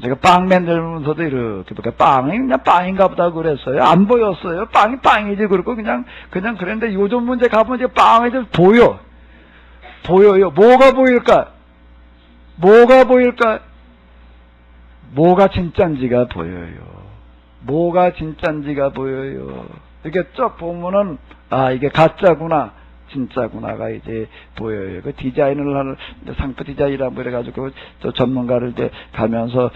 Speaker 1: 제가 빵 만들면서도 이렇게 보니까 빵이 그냥 빵인가 보다 그랬어요. 안 보였어요. 빵이 빵이지. 그러고 그냥 그랬는데 요즘 문제 가보면 이제 빵이 좀 보여요. 뭐가 보일까? 뭐가 진짠지가 보여요. 뭐가 진짠지가 보여요. 이렇게 쭉 보면은, 아, 이게 가짜구나, 진짜구나가 이제 보여요. 그 디자인을 하는, 상표 디자인이라고 그래가지고, 저 전문가를 이제 가면서,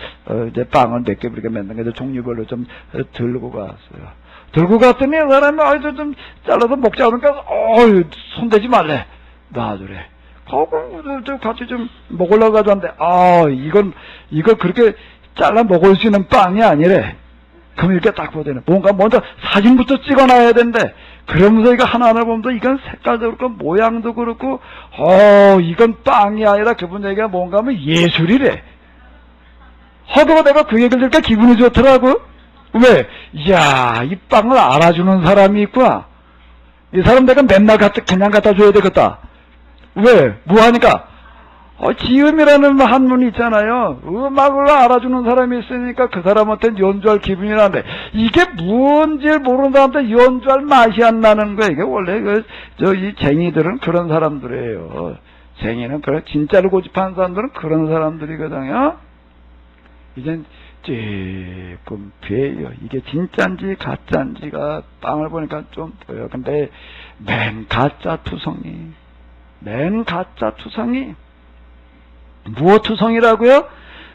Speaker 1: 이제 빵을 몇 개 그렇게 만든 게 종류별로 좀 들고 갔어요. 들고 갔더니, 그 사람이, 좀 잘라서 먹자. 그러니까, 손대지 말래. 놔두래. 저 같이 좀 먹으려고 하던데, 이거 그렇게 잘라 먹을 수 있는 빵이 아니래. 그럼 이렇게 딱 보더니, 뭔가 먼저 사진부터 찍어놔야 된대. 그러면서 이거 하나하나 보면서 이건 색깔도 그렇고, 모양도 그렇고, 이건 빵이 아니라 그분 얘기가 뭔가 하면 예술이래. 허도가 내가 그 얘기를 들으니까 기분이 좋더라고. 왜? 이야, 이 빵을 알아주는 사람이 있구나. 이 사람 내가 맨날 그냥 갖다 줘야 되겠다. 왜? 뭐 하니까? 지음이라는 한문이 있잖아요. 음악을 알아주는 사람이 있으니까 그 사람한테는 연주할 기분이 나는데, 이게 뭔지 모르는 사람한테 연주할 맛이 안 나는 거예요. 이게 원래 이 쟁이들은 그런 사람들이에요. 쟁이는 진짜로 고집하는 사람들은 그런 사람들이거든요. 이젠 조금 배요. 이게 진짜인지 가짜인지가 빵을 보니까 좀 보여. 근데 맨 가짜 투성이. 무엇 투성이라고요?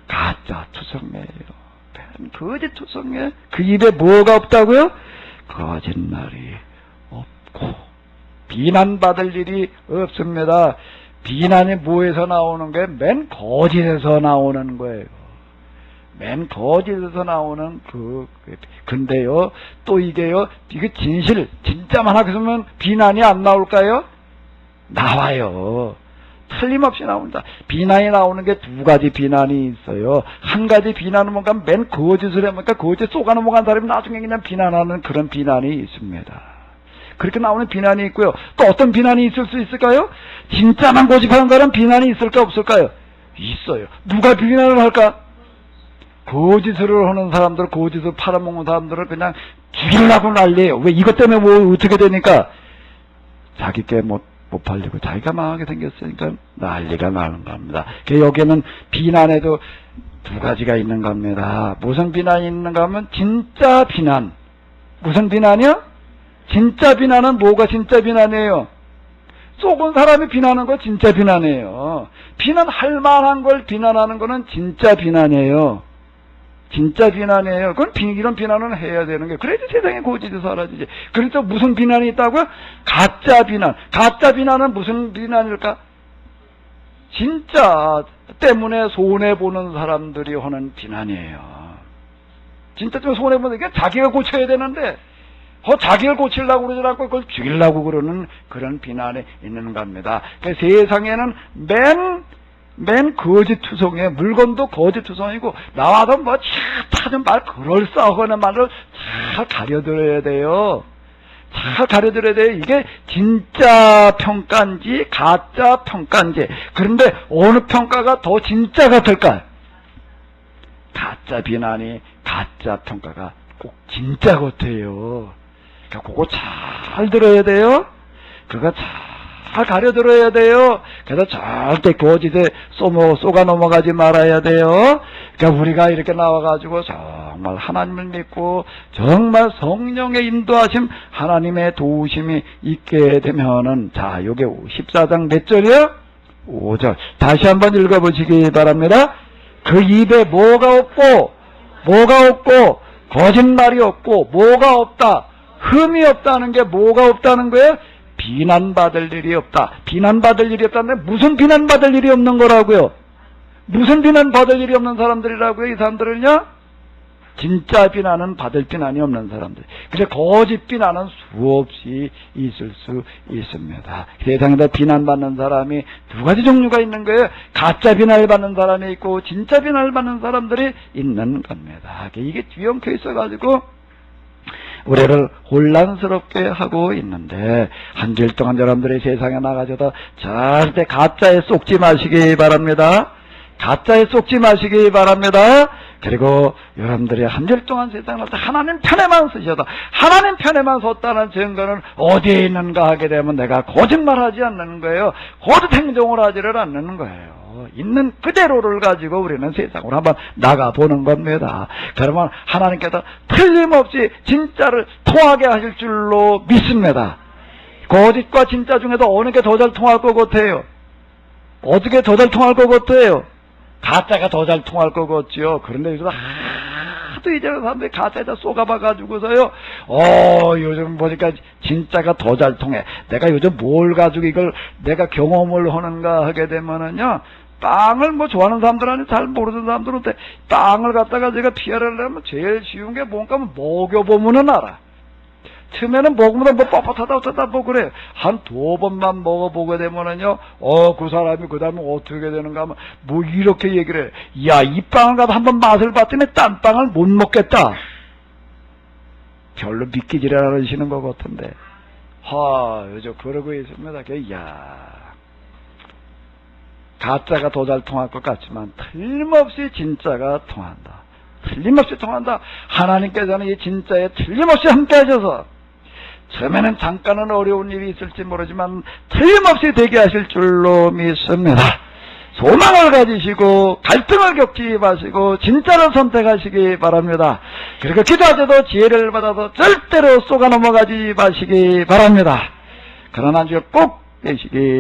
Speaker 1: 가짜 투성이에요. 거짓 투성이에요. 그 입에 뭐가 없다고요? 거짓말이 없고 비난받을 일이 없습니다. 비난이 뭐에서 나오는 거예요? 맨 거짓에서 나오는 거예요. 맨 거짓에서 나오는 근데요, 또 이게요, 이게 진짜만 하겠으면 비난이 안 나올까요? 나와요. 틀림없이 나온다. 비난이 나오는 게 두 가지 비난이 있어요. 한 가지 비난은 뭔가 맨 거짓을 해보니까 거짓 쏘가 넘어간 사람이 나중에 그냥 비난하는 그런 비난이 있습니다. 그렇게 나오는 비난이 있고요. 또 어떤 비난이 있을 수 있을까요? 진짜만 고집하는 사람 비난이 있을까 없을까요? 있어요. 누가 비난을 할까? 거짓을 하는 사람들, 거짓을 팔아먹는 사람들을 그냥 죽이려고 난리예요. 왜? 이것 때문에 뭐 어떻게 되니까? 자기 게 못 팔리고 자기가 망하게 생겼으니까 난리가 나는 겁니다. 여기에는 비난에도 두 가지가 있는 겁니다. 무슨 비난이 있는가 하면 진짜 비난. 무슨 비난이요? 진짜 비난은 뭐가 진짜 비난이에요? 쏘은 사람이 비난하는 거 진짜 비난이에요. 비난할 만한 걸 비난하는 거는 진짜 비난이에요. 진짜 비난이에요. 그건 이런 비난은 해야 되는 게, 그래야지 세상에 고집이 사라지지. 그래서 무슨 비난이 있다고요? 가짜 비난. 가짜 비난은 무슨 비난일까? 진짜 때문에 손해보는 사람들이 하는 비난이에요. 진짜 때문에 손해보는 게 자기가 고쳐야 되는데, 자기를 고치려고 그러지 않고 그걸 죽이려고 그러는 그런 비난이 있는 겁니다. 그러니까 세상에는 맨 거짓투성이에요. 물건도 거짓투성이고, 나와도 뭐 타는 말, 그럴싸하거나 말을 잘 가려들어야 돼요. 잘 가려들어야 돼요. 이게 진짜 평가인지 가짜 평가인지. 그런데 어느 평가가 더 진짜 같을까요? 가짜 비난이 가짜 평가가 꼭 진짜 같아요. 그러니까 그거 잘 들어야 돼요. 그거 잘 가려들어야 돼요. 그래서 절대 거짓에 쏘가 넘어가지 말아야 돼요. 그러니까 우리가 이렇게 나와가지고 정말 하나님을 믿고 정말 성령의 인도하심, 하나님의 도우심이 있게 되면은, 자, 요게 14장 몇 절이요? 5절. 다시 한번 읽어보시기 바랍니다. 그 입에 뭐가 없고 거짓말이 없고 뭐가 없다, 흠이 없다는 게 뭐가 없다는 거예요? 비난받을 일이 없다. 비난받을 일이 없다는데 무슨 비난받을 일이 없는 거라고요? 무슨 비난받을 일이 없는 사람들이라고요? 이 사람들은요? 진짜 비난은 받을 비난이 없는 사람들. 그래서 거짓 비난은 수없이 있을 수 있습니다. 세상에다 비난받는 사람이 두 가지 종류가 있는 거예요. 가짜 비난을 받는 사람이 있고 진짜 비난을 받는 사람들이 있는 겁니다. 이게 뒤엉켜 있어가지고 우리를 혼란스럽게 하고 있는데, 한 주일 동안 여러분들이 세상에 나가셔서 절대 가짜에 쏙지 마시기 바랍니다. 가짜에 쏙지 마시기 바랍니다. 그리고 여러분들이 한 주일 동안 세상에 나가서 하나님 편에만 쓰셔도, 하나님 편에만 섰다는 증거는 어디에 있는가 하게 되면 내가 거짓말하지 않는 거예요. 거짓 행동을 하지를 않는 거예요. 있는 그대로를 가지고 우리는 세상으로 한번 나가보는 겁니다. 그러면 하나님께서 틀림없이 진짜를 통하게 하실 줄로 믿습니다. 거짓과 진짜 중에서 어느 게 더 잘 통할 것 같아요? 어떻게 더 잘 통할 것 같아요? 가짜가 더 잘 통할 것 같지요. 그런데 여기서 하도 이제 사람들이 가짜에다 쏘가봐가지고서요, 요즘 보니까 진짜가 더 잘 통해. 내가 요즘 뭘 가지고 이걸 내가 경험을 하는가 하게 되면은요, 빵을 뭐 좋아하는 사람들한테 잘 모르는 사람들한테 빵을 갖다가 제가 피하려고 하면 제일 쉬운 게 뭔가 하면 먹여보면은 알아. 처음에는 먹으면 뭐 뻣뻣하다 어쩌다 뭐 그래. 한 두 번만 먹어보게 되면은요, 그 사람이 그 다음에 어떻게 되는가 하면 뭐 이렇게 얘기를 해. 야, 이 빵을 갖다 한번 맛을 봤더니 딴 빵을 못 먹겠다. 별로 믿기지를 않으시는 것 같은데. 요즘 그러고 있습니다. 가짜가 더 잘 통할 것 같지만 틀림없이 진짜가 통한다. 틀림없이 통한다. 하나님께서는 이 진짜에 틀림없이 함께 하셔서, 처음에는 잠깐은 어려운 일이 있을지 모르지만 틀림없이 되게 하실 줄로 믿습니다. 소망을 가지시고 갈등을 겪지 마시고 진짜를 선택하시기 바랍니다. 그리고 기도할 때도 지혜를 받아서 절대로 쏘가 넘어가지 마시기 바랍니다. 그러나 주에 꼭 계시기